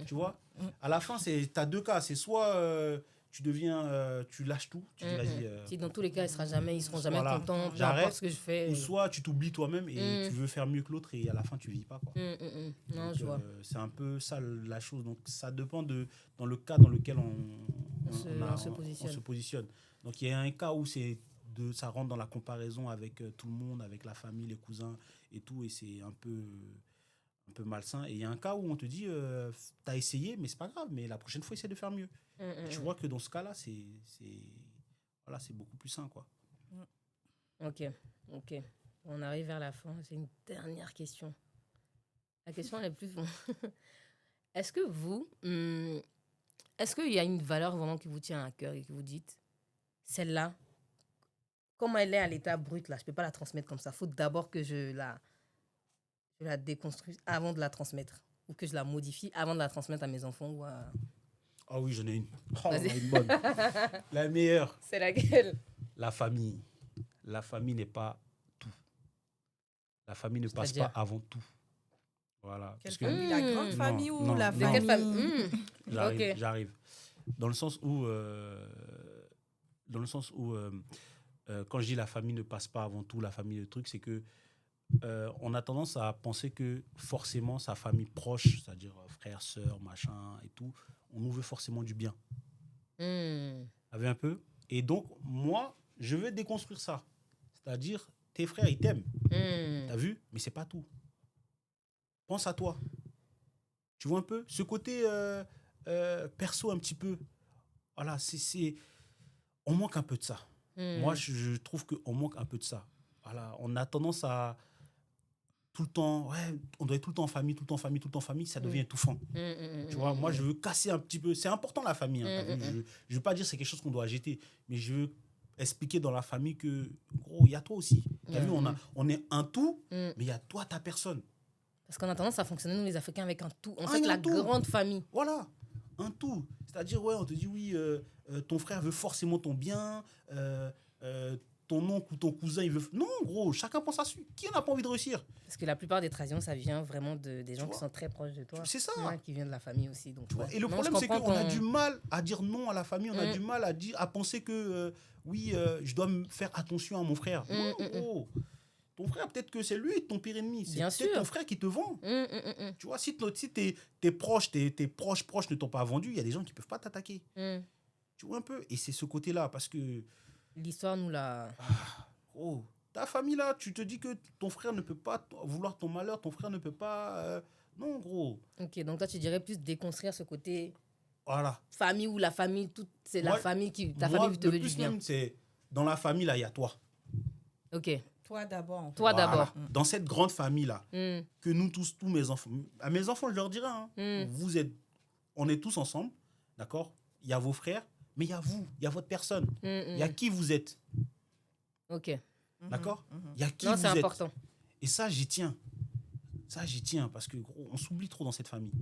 Tu vois. À la fin, tu as deux cas. C'est soit tu deviens, tu lâches tout. Tu dis, vas-y. Si dans tous les cas, ils seront jamais voilà, contents. J'arrête Ce que je fais. Ou soit tu t'oublies toi-même et tu veux faire mieux que l'autre et à la fin, tu vis pas. Quoi. Non, donc, je vois. C'est un peu ça la chose. Donc, ça dépend dans le cas dans lequel on se positionne. Donc, il y a un cas où ça rentre dans la comparaison avec tout le monde, avec la famille, les cousins et tout, et c'est un peu malsain. Et il y a un cas où on te dit, t'as essayé, mais c'est pas grave, mais la prochaine fois, essaie de faire mieux. Tu vois que dans ce cas-là, c'est beaucoup plus sain, quoi. Ok. On arrive vers la fin. C'est une dernière question. La question la plus... Est-ce qu'il y a une valeur vraiment qui vous tient à cœur et que vous dites, celle-là, comme elle est à l'état brut, là, je ne peux pas la transmettre comme ça. Il faut d'abord que je la déconstruise avant de la transmettre. Ou que je la modifie avant de la transmettre à mes enfants. Ou à... Ah oui, j'en ai une. Une bonne. La meilleure. C'est laquelle? La famille. La famille n'est pas tout. La famille ne passe pas avant tout. Voilà. Quelle famille? La grande famille ou la famille? Quelle famille? J'arrive. Dans le sens où quand je dis la famille ne passe pas avant tout, la famille, le truc, c'est que on a tendance à penser que forcément sa famille proche, c'est-à-dire frère, sœur, machin et tout, on nous veut forcément du bien. Avez un peu. Et donc, moi, je veux déconstruire ça. C'est-à-dire, tes frères, ils t'aiment. T'as vu? Mais c'est pas tout. Pense à toi. Tu vois un peu? Ce côté perso un petit peu. Voilà, on manque un peu de ça. Moi, je trouve qu'on manque un peu de ça. Voilà, on a tendance à tout le temps, on doit être tout le temps en famille, ça devient étouffant. Tu vois, moi, je veux casser un petit peu. C'est important, la famille. Hein, je veux pas dire que c'est quelque chose qu'on doit jeter, mais je veux expliquer dans la famille que, gros, il y a toi aussi. T'as vu, on est un tout, mais il y a toi, ta personne. Parce qu'on a tendance à fonctionner, nous, les Africains, avec un tout. En fait, la grande famille. Voilà, un tout. C'est-à-dire, on te dit, oui, ton frère veut forcément ton bien, ton oncle ou ton cousin, il veut... Non, gros, chacun pense à lui. Qui n'a pas envie de réussir? Parce que la plupart des traditions, ça vient vraiment des gens qui sont très proches de toi. C'est ça. Qui viennent de la famille aussi. Donc, et le problème, c'est qu'on a du mal à dire non à la famille. On a du mal à penser que, je dois me faire attention à mon frère. Non, gros. Ton frère, peut-être que c'est lui ton pire ennemi. C'est peut-être ton frère qui te vend. Tu vois, si tes proches ne t'ont pas vendu, il y a des gens qui ne peuvent pas t'attaquer. Tu vois un peu? Et c'est ce côté-là, parce que... L'histoire nous l'a... ta famille, là, tu te dis que ton frère ne peut pas vouloir ton malheur, ton frère ne peut pas... Non, gros. Ok, donc toi, tu dirais plus déconstruire ce côté... Voilà. Famille ou la famille, c'est la famille qui... Ta famille te veut du bien. Même, c'est... Dans la famille, là, il y a toi. Ok. Toi d'abord. En fait. Toi d'abord. Dans cette grande famille-là, que nous tous mes enfants... À mes enfants, je leur dirais, on est tous ensemble, d'accord? Il y a vos frères, mais il y a vous, il y a votre personne. Il y a qui vous êtes. Ok. D'accord? Il y a qui vous êtes. C'est important. Et ça, j'y tiens. Parce que, gros, on s'oublie trop dans cette famille.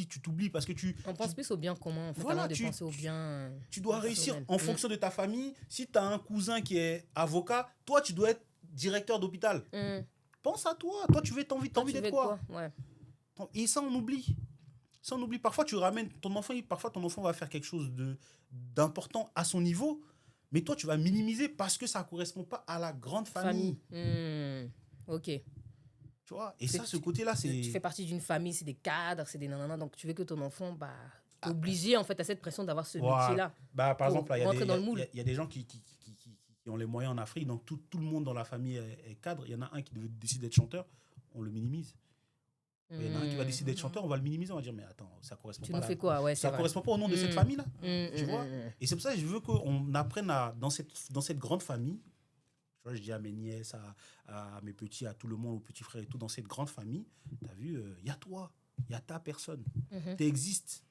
Tu t'oublies parce que on pense plus au bien commun, en fait, avant de penser au bien... Tu dois réussir en fonction de ta famille. Si tu as un cousin qui est avocat, toi, tu dois être directeur d'hôpital. Pense à toi. Toi, tu veux t'as envie d'être quoi? Et ça, on oublie. Parfois, tu ramènes ton enfant, ton enfant va faire quelque chose d'important à son niveau, mais toi, tu vas minimiser parce que ça ne correspond pas à la grande famille. Ok. Tu vois? Et ça, ce côté-là, c'est... Tu fais partie d'une famille, c'est des cadres, c'est des nanana, donc tu veux que ton enfant, obligé, en fait, à cette pression d'avoir ce métier-là. Par exemple, il y a des gens qui ont les moyens en Afrique, donc tout le monde dans la famille est cadre. Il y en a un qui décide d'être chanteur, on le minimise. Il y en a un qui va décider d'être chanteur, on va le minimiser, on va dire, mais attends, ça correspond pas. Tu nous fais quoi? Ça correspond pas au nom de cette famille-là. Tu vois? Et c'est pour ça que je veux qu'on apprenne dans cette grande famille. Tu vois, je dis à mes nièces, à mes petits, à tout le monde, aux petits frères et tout, dans cette grande famille, tu as vu, il y a toi, il y a ta personne. Tu existes.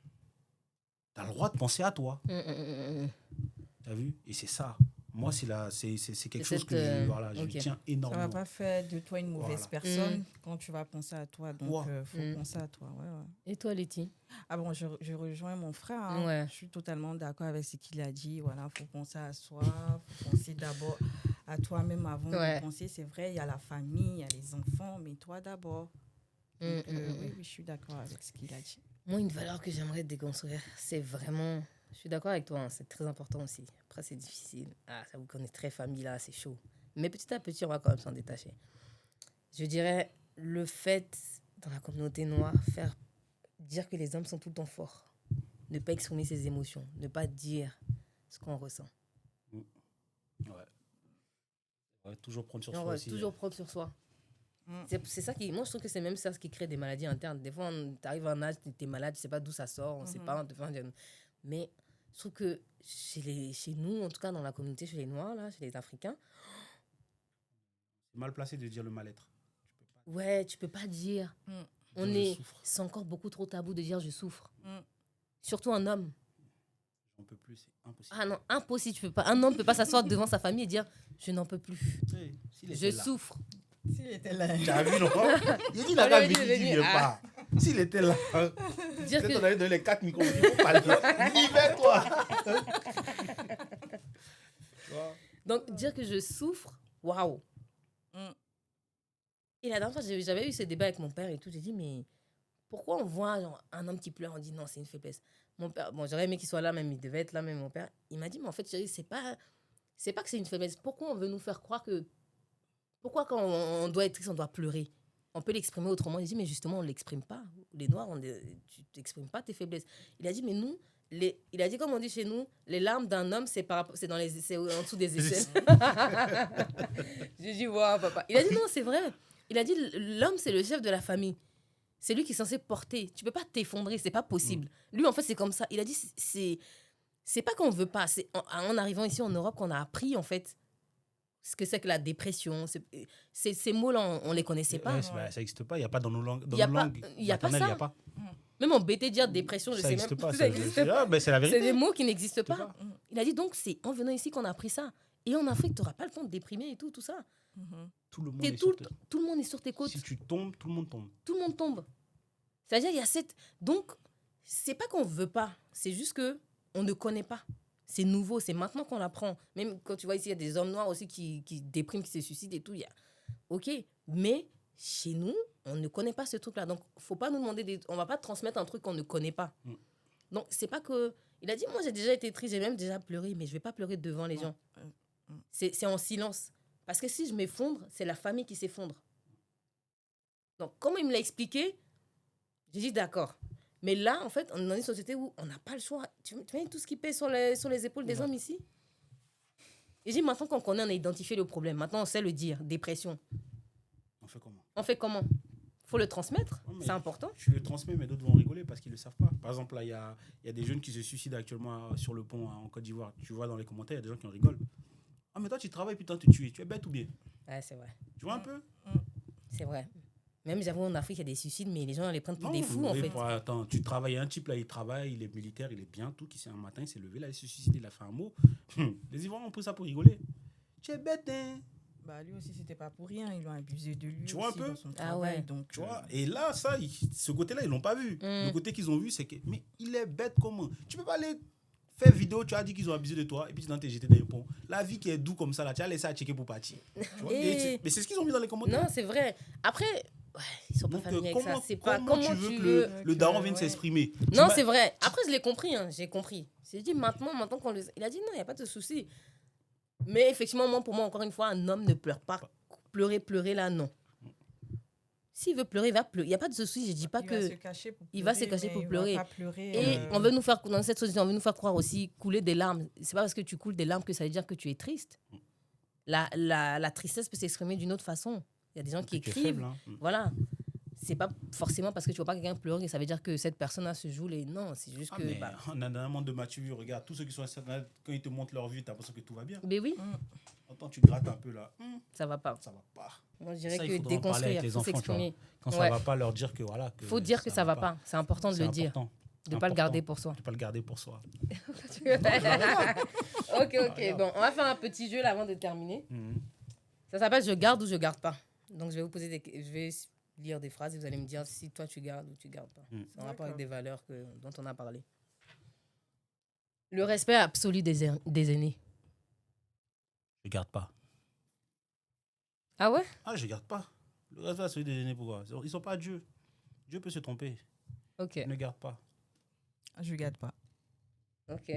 Tu as le droit de penser à toi. Tu as vu? Et c'est ça. Moi, c'est quelque chose que je tiens énormément. Ça ne va pas faire de toi une mauvaise personne quand tu vas penser à toi. Donc, il faut penser à toi. Et toi, Letty? Bon, je rejoins mon frère. Je suis totalement d'accord avec ce qu'il a dit. Voilà, il faut penser à soi. Il faut penser d'abord à toi-même avant Ouais. de penser. C'est vrai, il y a la famille, il y a les enfants, mais toi d'abord. Donc, oui, je suis d'accord avec ce qu'il a dit. Moi, une valeur que j'aimerais déconstruire, c'est vraiment... Je suis d'accord avec toi, hein, c'est très important aussi. Après, c'est difficile. Ah, ça vous connaît très famille, là, c'est chaud. Mais petit à petit, on va quand même s'en détacher. Je dirais le fait, dans la communauté noire, dire que les hommes sont tout le temps forts. Ne pas exprimer ses émotions. Ne pas dire ce qu'on ressent. Ouais, toujours prendre sur Genre, soi aussi. toujours prendre sur soi. C'est ça qui... Moi, je trouve que c'est même ça ce qui crée des maladies internes. Des fois, tu arrives à un âge, tu es malade, tu sais pas d'où ça sort, on sait pas, on te fait un diagnostic. Mais je trouve que chez nous, en tout cas dans la communauté, chez les Noirs, là, chez les Africains, C'est mal placé de dire le mal-être. ouais, tu peux pas dire. Je souffre. C'est encore beaucoup trop tabou de dire je souffre. Surtout un homme. J'en peux plus, c'est impossible. Ah non, impossible. Tu peux pas. Un homme peut pas s'asseoir devant sa famille et dire je n'en peux plus. Hey, s'il Je était là. souffre. S'il était là. Tu as vu, non? Il dit On la lui gars, avait il dit, vient ah. pas. S'il était là, Dire peut-être on que... avait donné les 4 micros. Il faut parler. Libère-toi. Tu vois? Donc, dire que je souffre, waouh. Et la dernière fois, j'avais eu ce débat avec mon père et tout. J'ai dit, mais pourquoi on voit genre, un homme qui pleure, on dit non, c'est une faiblesse. Mon père, bon, j'aurais aimé qu'il soit là, même il devait être là, même mon père. Il m'a dit, mais en fait, chérie, c'est pas que c'est une faiblesse. Pourquoi on veut nous faire croire que. Pourquoi quand on doit être triste, on doit pleurer? On peut l'exprimer autrement. Il dit, mais justement, on ne l'exprime pas. Les Noirs, tu n'exprimes pas tes faiblesses. Il a dit, mais nous, il a dit, comme on dit chez nous, les larmes d'un homme, c'est en dessous des aisselles. J'ai dit, waouh, papa. Il a dit, non, c'est vrai. Il a dit, l'homme, c'est le chef de la famille. C'est lui qui est censé porter. Tu peux pas t'effondrer, c'est pas possible. Lui, en fait, c'est comme ça. Il a dit, c'est pas qu'on veut pas. C'est en arrivant ici en Europe qu'on a appris, en fait, ce que c'est que la dépression. Ces mots-là, on les connaissait pas. Ouais, ça n'existe pas. Il n'y a pas dans nos langues. Dans Il y a nos pas- langues il y a pas maternelles, ça. il y a pas. Même en BT, dire dépression, je Ça sais n'existe même pas. ça existe pas. Ah, ben, c'est la vérité. C'est des mots qui n'existent C'est pas. Il a dit, donc, c'est en venant ici qu'on a appris ça. Et en Afrique, tu n'auras pas le temps de déprimer et tout ça. Tout le monde T'es est sur tout le monde est sur tes côtes. Si tu tombes, tout le monde tombe. Tout le monde tombe. C'est-à-dire, il y a cette... Donc, c'est pas qu'on veut pas. C'est juste que on ne connaît pas. C'est nouveau. C'est maintenant qu'on l'apprend. Même quand tu vois ici, il y a des hommes noirs aussi qui dépriment, qui se suicident et tout. OK. Mais chez nous, on ne connaît pas ce truc-là. Donc, faut pas nous demander... On va pas transmettre un truc qu'on ne connaît pas. Donc, c'est pas que... Il a dit, moi, j'ai déjà été triste, j'ai même déjà pleuré, mais je vais pas pleurer devant les gens. C'est en silence. Parce que si je m'effondre, c'est la famille qui s'effondre. Donc, comme il me l'a expliqué, j'ai dit d'accord. Mais là, en fait, on est dans une société où on n'a pas le choix. Tu vois tout ce qui pèse sur les épaules des hommes ici. Et j'ai dit, maintenant qu'on connaît, on a identifié le problème. Maintenant, on sait le dire. Dépression. On fait comment? Faut le transmettre. C'est important. Tu le transmets, mais d'autres vont rigoler parce qu'ils ne le savent pas. Par exemple, là, il y a des jeunes qui se suicident actuellement sur le pont en Côte d'Ivoire. Tu vois dans les commentaires, il y a des gens qui en rigolent. Ah, mais toi, tu travailles, putain, te tuer. Tu es bête ou bien? Ouais, c'est vrai. Tu vois un peu? C'est vrai. Même, j'avoue, en Afrique, il y a des suicides, mais les gens les prennent pour des fous, en fait. Attends, tu travailles, un type, là, il travaille, il est militaire, il est bien, tout, qui s'est un matin, il s'est levé, là, il s'est suicidé, il a fait un mot. Les Ivoiriens ont pris ça pour rigoler. Tu es bête, hein? Bah, lui aussi, c'était pas pour rien. Ils l'ont abusé de lui. Tu vois un peu? Dans son travail, ouais. donc, Tu vois? Et là, ça, ce côté-là, ils l'ont pas vu. Le côté qu'ils ont vu, c'est que, mais il est bête comment? Tu peux pas aller faire vidéo, tu as dit qu'ils ont abusé de toi, et puis tu t'es jeté dans les ponts. La vie qui est doux comme ça, là, tu as laissé à checker pour partir. Tu vois? Mais c'est ce qu'ils ont mis dans les commentaires. Non, c'est vrai. Après, ouais, ils sont pas Donc, familiers avec ça. C'est pas comment tu veux que le daron vienne s'exprimer? Non, c'est vrai. Après, je l'ai compris. Hein. J'ai compris. J'ai dit maintenant qu'on le... Il a dit non, il n'y a pas de souci. Mais effectivement, pour moi, encore une fois, un homme ne pleure pas. Pleurer, là, non. S'il veut pleurer, il va pleurer. Il n'y a pas de souci. Je ne dis pas que... Il va se cacher pour pleurer. Et on veut nous faire... Dans cette société, on veut nous faire croire aussi couler des larmes. C'est pas parce que tu coules des larmes que ça veut dire que tu es triste. La tristesse peut s'exprimer d'une autre façon. Il y a des gens qui écrivent. Faible, hein. Voilà. C'est pas forcément parce que tu vois pas quelqu'un pleurer que ça veut dire que cette personne-là se joue les... Non, c'est juste que... On a un monde de maturité. Regarde, tous ceux qui sont sur Internet, quand ils te montrent leur vie, tu as l'impression que tout va bien. Mais oui. Attends, tu grattes un peu là. Ça va pas. Ça va pas. Moi, je dirais Ça, que il faudra en parler avec déconstruire, les il faut enfants, s'exprimer. Quand ça va pas, leur dire que voilà. Il faut dire que ça va pas. C'est important de le dire. De ne pas le garder pour soi. De pas le garder pour soi. Ok. Bon, on va faire un petit jeu là avant de terminer. Ça s'appelle je garde ou je garde pas. Donc, je vais vous poser je vais lire des phrases et vous allez me dire si toi tu gardes ou tu gardes pas. C'est en rapport avec des valeurs dont on a parlé. Le respect absolu des aînés. Je garde pas. Ah ouais? Ah, je garde pas. Le reste va se déjeuner, pourquoi? Ils sont pas Dieu. Dieu peut se tromper. Ok. Je ne garde pas. Je garde pas. Ok.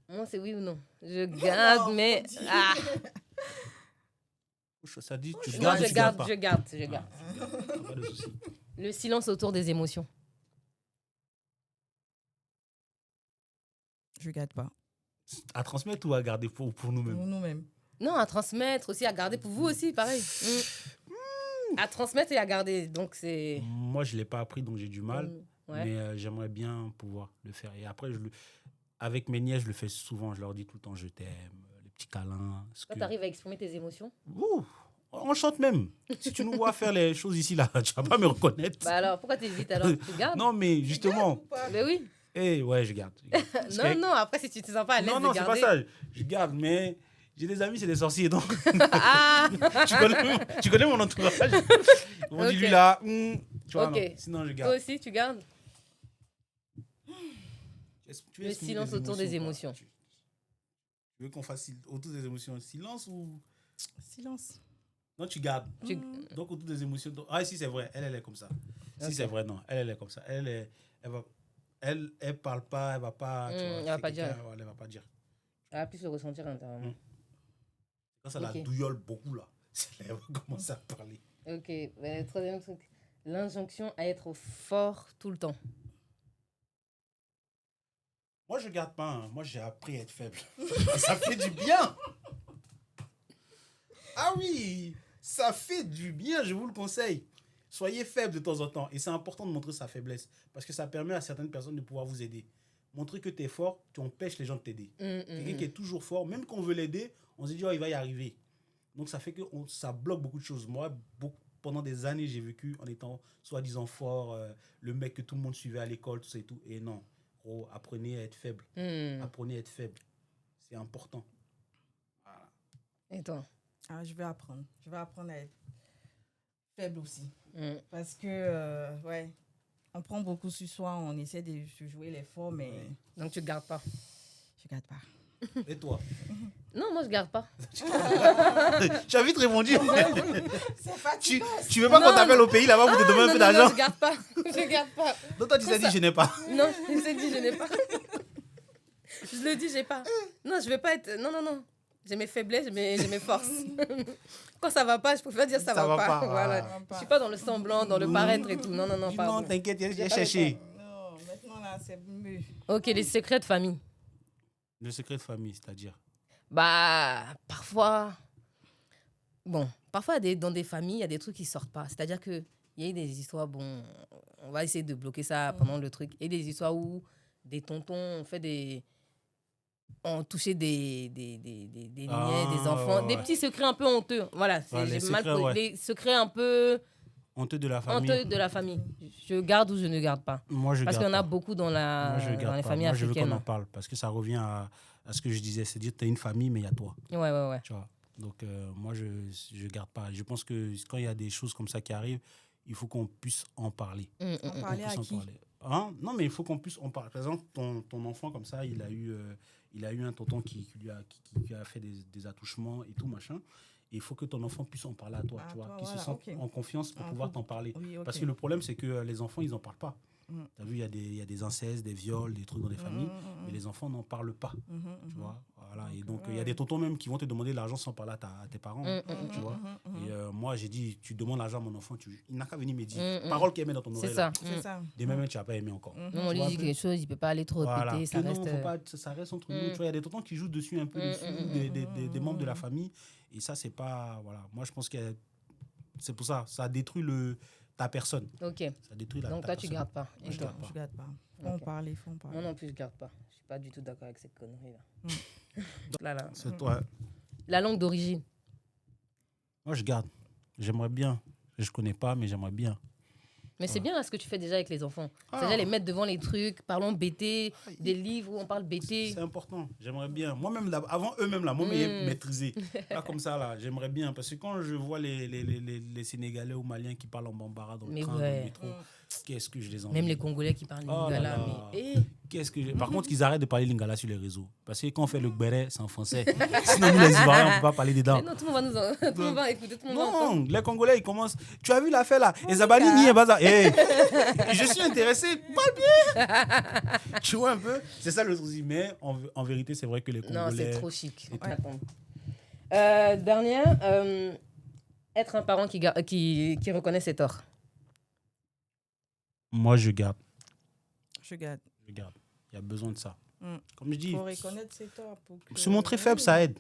Moi, c'est oui ou non? Je garde, Non, mais... faut dire. Ah, Ça dit, tu non, gardes ou je tu garde, gardes pas. je garde, je Ah, garde. tu gardes, pas de souci. Le silence autour des émotions. Je garde pas. À transmettre ou à garder pour nous-mêmes? Pour nous-mêmes. Non, à transmettre aussi, à garder pour vous aussi, pareil. À transmettre et à garder, donc c'est... Moi, je ne l'ai pas appris, donc j'ai du mal. Ouais. Mais j'aimerais bien pouvoir le faire. Et après, avec mes nièces, je le fais souvent. Je leur dis tout le temps, je t'aime, les petits câlins. Toi, t'arrives à exprimer tes émotions? Ouh, on chante même. Si tu nous vois faire les choses ici, là, tu vas pas me reconnaître. Bah alors, pourquoi t'hésites alors? Tu gardes? Non, mais justement, Mais oui. ouais, je garde. Parce que- Non, après, si tu te sens pas à l'aise non, de c'est garder... pas ça. Je garde, mais j'ai des amis, c'est des sorciers. Donc, Ah tu connais mon entourage. Ils m'ont dit, Ok. lui là, tu vois, Ok. non. Sinon, je Toi garde. aussi, tu gardes? Tu Le veux silence autour des émotions. Tu veux qu'on fasse autour des émotions silence ou... Silence. Non, tu gardes. Tu- Donc, autour des émotions... Ah, si, c'est vrai. Elle est comme ça. Si, Ok. c'est vrai, non. Elle est comme ça. Elle parle pas, elle va pas... tu vois, elle va c'est pas dire. quelqu'un, elle va pas dire. Elle va plus le ressentir intérieurement. Quand ça Ok. la douillole beaucoup, là, elle va commencer à parler. Ok, troisième truc. L'injonction à être fort tout le temps. Moi, je garde pas. Moi, j'ai appris à être faible. Ça fait du bien. Ah oui, ça fait du bien, je vous le conseille. Soyez faible de temps en temps. Et c'est important de montrer sa faiblesse. Parce que ça permet à certaines personnes de pouvoir vous aider. Montrer que tu es fort, tu empêches les gens de t'aider. Quelqu'un qui est toujours fort, même quand on veut l'aider, on se dit, oh, il va y arriver. Donc, ça fait que ça bloque beaucoup de choses. Moi, pendant des années, j'ai vécu en étant soi-disant fort, le mec que tout le monde suivait à l'école, tout ça et tout. Et non. Gros, apprenez à être faible. Apprenez à être faible. C'est important. Voilà. Et toi? Ah, je vais apprendre. Je vais apprendre à être faible aussi. Parce que, ouais, on prend beaucoup sur soi, on essaie de se jouer les forts, mais Donc tu gardes pas? je garde pas. Et toi? Non, moi je garde pas. Tu as vite répondu. C'est fatigant. Tu veux pas qu'on Non, t'appelle au pays là-bas pour te demander un peu Non, d'argent? je garde pas. Je garde pas. Donc toi, tu t'es dit, je n'ai pas. Non, je t'ai dit, je n'ai pas. Je le dis, j'ai pas. Non, je vais pas être... Non. J'ai mes faiblesses, j'ai mes forces. Quand ça va pas, je préfère dire ça va pas. Voilà. Ça va pas. Je suis pas dans le semblant, dans le paraître et tout. Non, Dis pardon. non, t'inquiète, J'ai j'ai pas cherché. Non, maintenant là, c'est mieux. Ok, les secrets de famille. Le secret de famille, c'est-à-dire? Bah, parfois... Bon, parfois, dans des familles, il y a des trucs qui sortent pas. C'est-à-dire qu'il y a eu des histoires, bon, on va essayer de bloquer ça pendant le truc. Et des histoires où des tontons ont touché des niais, des enfants. Ouais. Des petits secrets un peu honteux. Voilà, Ouais, les j'ai mal secrets, ouais. les secrets un peu Honteux de la famille. honteux de la famille. Je garde ou je ne garde pas. Moi, je Parce garde qu'il y en a pas. beaucoup dans Moi, je les garde pas. familles Moi, je veux africaines. qu'on en parle parce que ça revient à ce que je disais. C'est dire, tu as une famille, mais il y a toi. Ouais. Tu vois. Donc, moi, je garde pas. Je pense que quand il y a des choses comme ça qui arrivent, il faut qu'on puisse en parler. On parlait à Puisse en qui? parler. Hein? Non, mais il faut qu'on puisse en parler. Par exemple, ton enfant, comme ça, il a eu un tonton qui lui a fait des attouchements et tout, machin. Et il faut que ton enfant puisse en parler à toi, À tu vois, toi, qu'il se voilà, sente ok. en confiance pour Un pouvoir peu. t'en parler. Oui, ok. Parce que le problème, c'est que les enfants, ils n'en parlent pas. Mm. Tu as vu, il y a des incestes, des viols, des trucs dans les familles, mais les enfants n'en parlent pas. Tu vois, voilà. Et donc, il y a des tontons même qui vont te demander de l'argent sans parler à tes parents, tu vois. Et moi, j'ai dit, tu demandes l'argent à mon enfant, il n'a qu'à venir me dire. Parole qu'il aimait dans ton C'est oreille. ça. là. C'est ça. Des mêmes, tu n'as pas aimé encore. Non, on Tu lui vois dit un peu. quelque chose, il peut pas aller trop Voilà. répéter. Ça Que reste... non, faut pas, ça reste entre nous. Tu vois, il y a des tontons qui jouent dessus un peu dessus, des membres de la famille. Et ça, c'est pas. Voilà. Moi, je pense que c'est pour ça. Ça détruit ta personne. Ok. Ça détruit Donc ta toi, tu personne. gardes pas. Moi, je garde pas. Je garde pas. Faut en Ok. parler, faut en parler. Moi non plus, je garde pas. Je suis pas du tout d'accord avec cette connerie-là. Là. C'est toi. La langue d'origine. Moi, je garde. J'aimerais bien. Je connais pas, mais j'aimerais bien. Mais c'est bien là, ce que tu fais déjà avec les enfants. Ah. C'est-à-dire les mettre devant les trucs, parlons BT, des livres où on parle BT. C'est important. J'aimerais bien. Moi-même, avant eux-mêmes, là, moi, maîtriser. Pas comme ça, là. J'aimerais bien. Parce que quand je vois les Sénégalais ou Maliens qui parlent en bambara dans le Mais train, dans ouais. le métro, qu'est-ce que je les envie. Même les Congolais qui parlent Oh là lingala. là. Mais, Par contre, qu'ils arrêtent de parler lingala sur les réseaux. Parce que quand on fait le gbéré, c'est en français. Sinon, nous, les Ivoiriens, on ne peut pas parler dedans. non, tout le monde va écouter, tout le monde va entendre. Non, les Congolais, ils commencent. Tu as vu l'affaire là? Et Zabali ni Baza. Hey, je suis intéressé, parle bien. Tu vois un peu? C'est ça le souci. Mais en vérité, c'est vrai que les Congolais. Non, c'est trop chic. Dernière, être un parent qui reconnaît ses torts. Moi, je garde. Je garde. Il y a besoin de ça. Comme je dis, Pour reconnaître ses torts. se montrer faible, ça aide.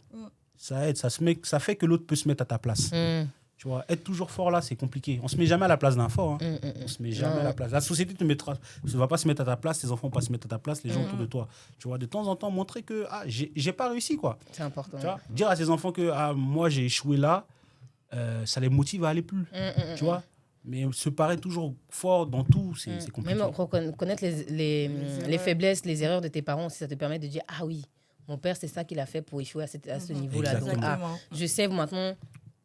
Ça aide. Ça fait que l'autre peut se mettre à ta place. Tu vois, être toujours fort là, c'est compliqué. On se met jamais à la place d'un fort. On se met jamais à la place. La société ne va pas se mettre à ta place, tes enfants vont pas se mettre à ta place, les gens autour de toi. Tu vois, de temps en temps, montrer que j'ai pas réussi, quoi. C'est important. Tu vois, dire à tes enfants que moi j'ai échoué là, ça les motive à aller plus. Tu vois. Mais se paraître toujours fort dans tout, c'est compliqué. Même reconnaître les faiblesses, les erreurs de tes parents, si ça te permet de dire « Ah oui, mon père, c'est ça qu'il a fait pour échouer à ce niveau-là. » Donc, je sais maintenant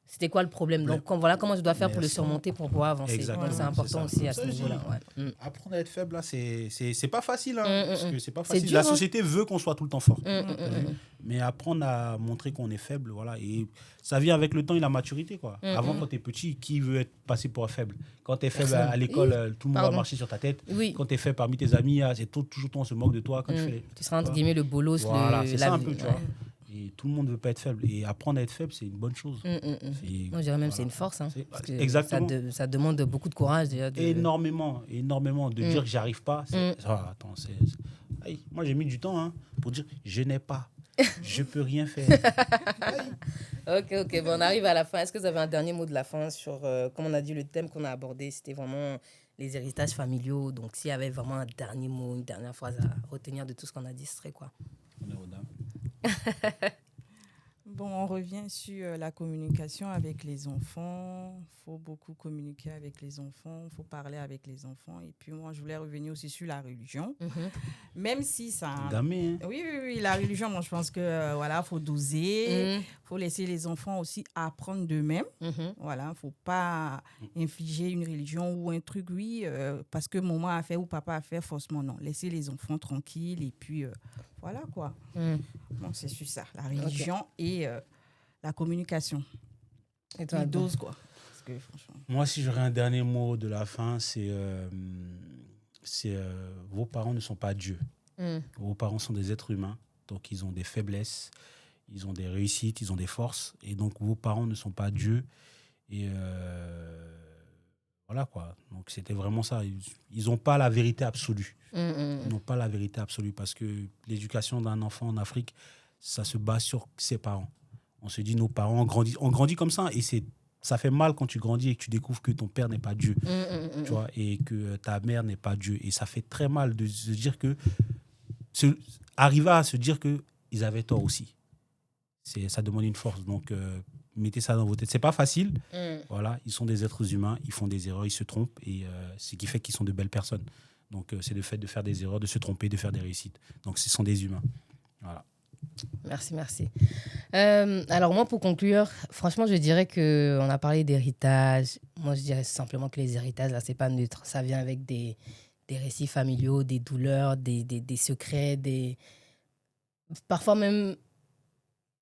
c'était quoi le problème. Donc, voilà comment je dois faire pour le surmonter, pour pouvoir avancer. Exactement. Donc, c'est important aussi à ce niveau-là. Ouais. Apprendre à être faible, là, c'est pas facile. Parce que c'est pas facile. Dur, la société veut qu'on soit tout le temps fort. Mais apprendre à montrer qu'on est faible, voilà. Et ça vient avec le temps et la maturité, quoi. Avant, quand tu es petit, qui veut être passé pour un faible? Quand tu es faible à l'école, tout le monde va marcher sur ta tête. Quand tu es faible parmi tes amis, c'est toujours on se moque de toi. Quand tu seras entre guillemets le bolos. Voilà, c'est ça un peu, tu vois. Et tout le monde ne veut pas être faible. Et apprendre à être faible, c'est une bonne chose. Moi, je dirais même c'est une force. Exactement. Ça demande beaucoup de courage. Déjà, énormément de dire que j'arrive pas. Moi, j'ai mis du temps pour dire je n'ai pas. Je peux rien faire. Ok. Bon, on arrive à la fin. Est-ce que vous avez un dernier mot de la fin sur, comme on a dit, le thème qu'on a abordé, c'était vraiment les héritages familiaux. Donc, s'il y avait vraiment un dernier mot, une dernière phrase à retenir de tout ce qu'on a dit, ce serait quoi? Bon, on revient sur la communication avec les enfants. Il faut beaucoup communiquer avec les enfants. Il faut parler avec les enfants. Et puis moi, je voulais revenir aussi sur la religion. Même si ça... Oui, la religion, moi, je pense que voilà, faut doser. Faut laisser les enfants aussi apprendre d'eux-mêmes. Voilà, faut pas infliger une religion ou un truc, parce que maman a fait ou papa a fait, forcément, non. Laisser les enfants tranquilles et puis... voilà quoi. Bon, c'est sur ça, la religion et la communication. Et toi, dose quoi. Parce que, franchement... Moi, si j'aurais un dernier mot de la fin, c'est vos parents ne sont pas Dieu. Vos parents sont des êtres humains, donc ils ont des faiblesses, ils ont des réussites, ils ont des forces, et donc vos parents ne sont pas Dieu. Et voilà quoi. Donc c'était vraiment ça. Ils n'ont pas la vérité absolue. Ils n'ont pas la vérité absolue parce que l'éducation d'un enfant en Afrique, ça se base sur ses parents. On se dit nos parents on grandit comme ça et ça fait mal quand tu grandis et que tu découvres que ton père n'est pas Dieu, tu vois, et que ta mère n'est pas Dieu. Et ça fait très mal de se dire que arriver à se dire que ils avaient tort aussi. Ça demande une force. Donc mettez ça dans vos têtes. C'est pas facile. Voilà, ils sont des êtres humains, ils font des erreurs, ils se trompent et ce qui fait qu'ils sont de belles personnes. Donc c'est le fait de faire des erreurs, de se tromper, de faire des réussites. Donc ce sont des humains. Voilà. Merci. Alors moi, pour conclure, franchement, je dirais qu'on a parlé d'héritage. Moi, je dirais simplement que les héritages, là, c'est pas neutre. Ça vient avec des récits familiaux, des douleurs, des secrets, parfois même,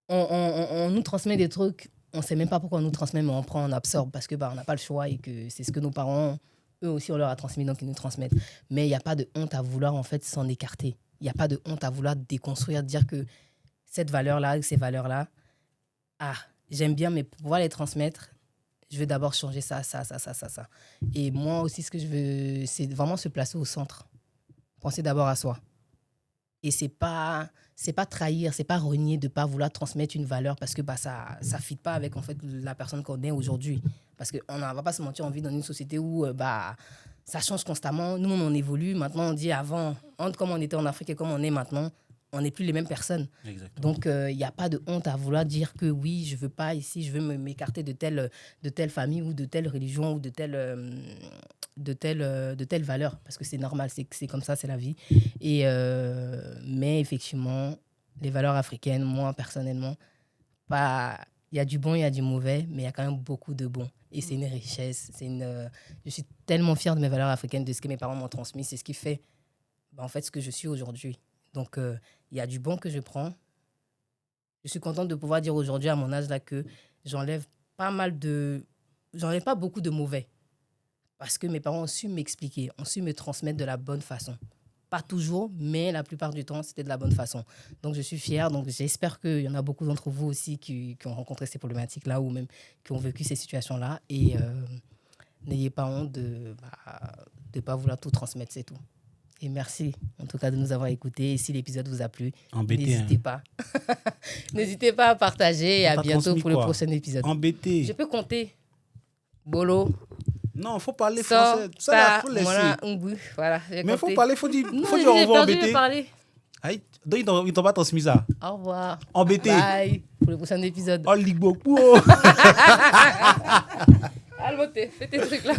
on nous transmet des trucs, on sait même pas pourquoi on nous transmet, mais on prend, on absorbe parce que on n'a pas le choix et que c'est ce que nos parents, eux aussi, on leur a transmis, donc ils nous transmettent. Mais il n'y a pas de honte à vouloir en fait s'en écarter. Il n'y a pas de honte à vouloir déconstruire, dire que cette valeur-là, ces valeurs-là, j'aime bien, mais pour pouvoir les transmettre, je veux d'abord changer ça. Et moi aussi, ce que je veux, c'est vraiment se placer au centre. Penser d'abord à soi. Et c'est pas trahir, c'est pas renier de pas vouloir transmettre une valeur parce que ça fit pas avec en fait la personne qu'on est aujourd'hui. Parce qu'on ne va pas se mentir, on vit dans une société où ça change constamment. Nous, on évolue. Maintenant, on dit avant, comme on était en Afrique et comme on est maintenant, on n'est plus les mêmes personnes. Exactement. Donc, il n'y a pas de honte à vouloir dire que oui, je ne veux pas ici, je veux m'écarter de telle famille ou de telle religion ou de telle valeur. Parce que c'est normal, c'est comme ça, c'est la vie. Mais effectivement, les valeurs africaines, moi, personnellement, Il y a du bon, il y a du mauvais, mais il y a quand même beaucoup de bon. Et c'est une richesse. Je suis tellement fière de mes valeurs africaines, de ce que mes parents m'ont transmis. C'est ce qui fait en fait ce que je suis aujourd'hui. Donc, il y a du bon que je prends. Je suis contente de pouvoir dire aujourd'hui, à mon âge là, que j'enlève pas beaucoup de mauvais. Parce que mes parents ont su m'expliquer, ont su me transmettre de la bonne façon. Pas toujours, mais la plupart du temps, c'était de la bonne façon. Donc, je suis fière. Donc, j'espère qu'il y en a beaucoup d'entre vous aussi qui ont rencontré ces problématiques-là ou même qui ont vécu ces situations-là. Et n'ayez pas honte de ne pas vouloir tout transmettre, c'est tout. Et merci, en tout cas, de nous avoir écoutés. Et si l'épisode vous a plu, n'hésitez pas. N'hésitez pas à partager. Et à bientôt pour le prochain épisode. Embêté. Je peux compter. Bolo. Non, il faut parler français. Ça, faut laisser. Voilà, mais il faut parler, il faut dire au revoir. J'ai perdu de parler. Aïe, donc ils t'ont pas transmis ça. Au revoir. Embêté. Bye. Pour le prochain épisode. Oh, Ligbo. Allez, fais tes trucs là.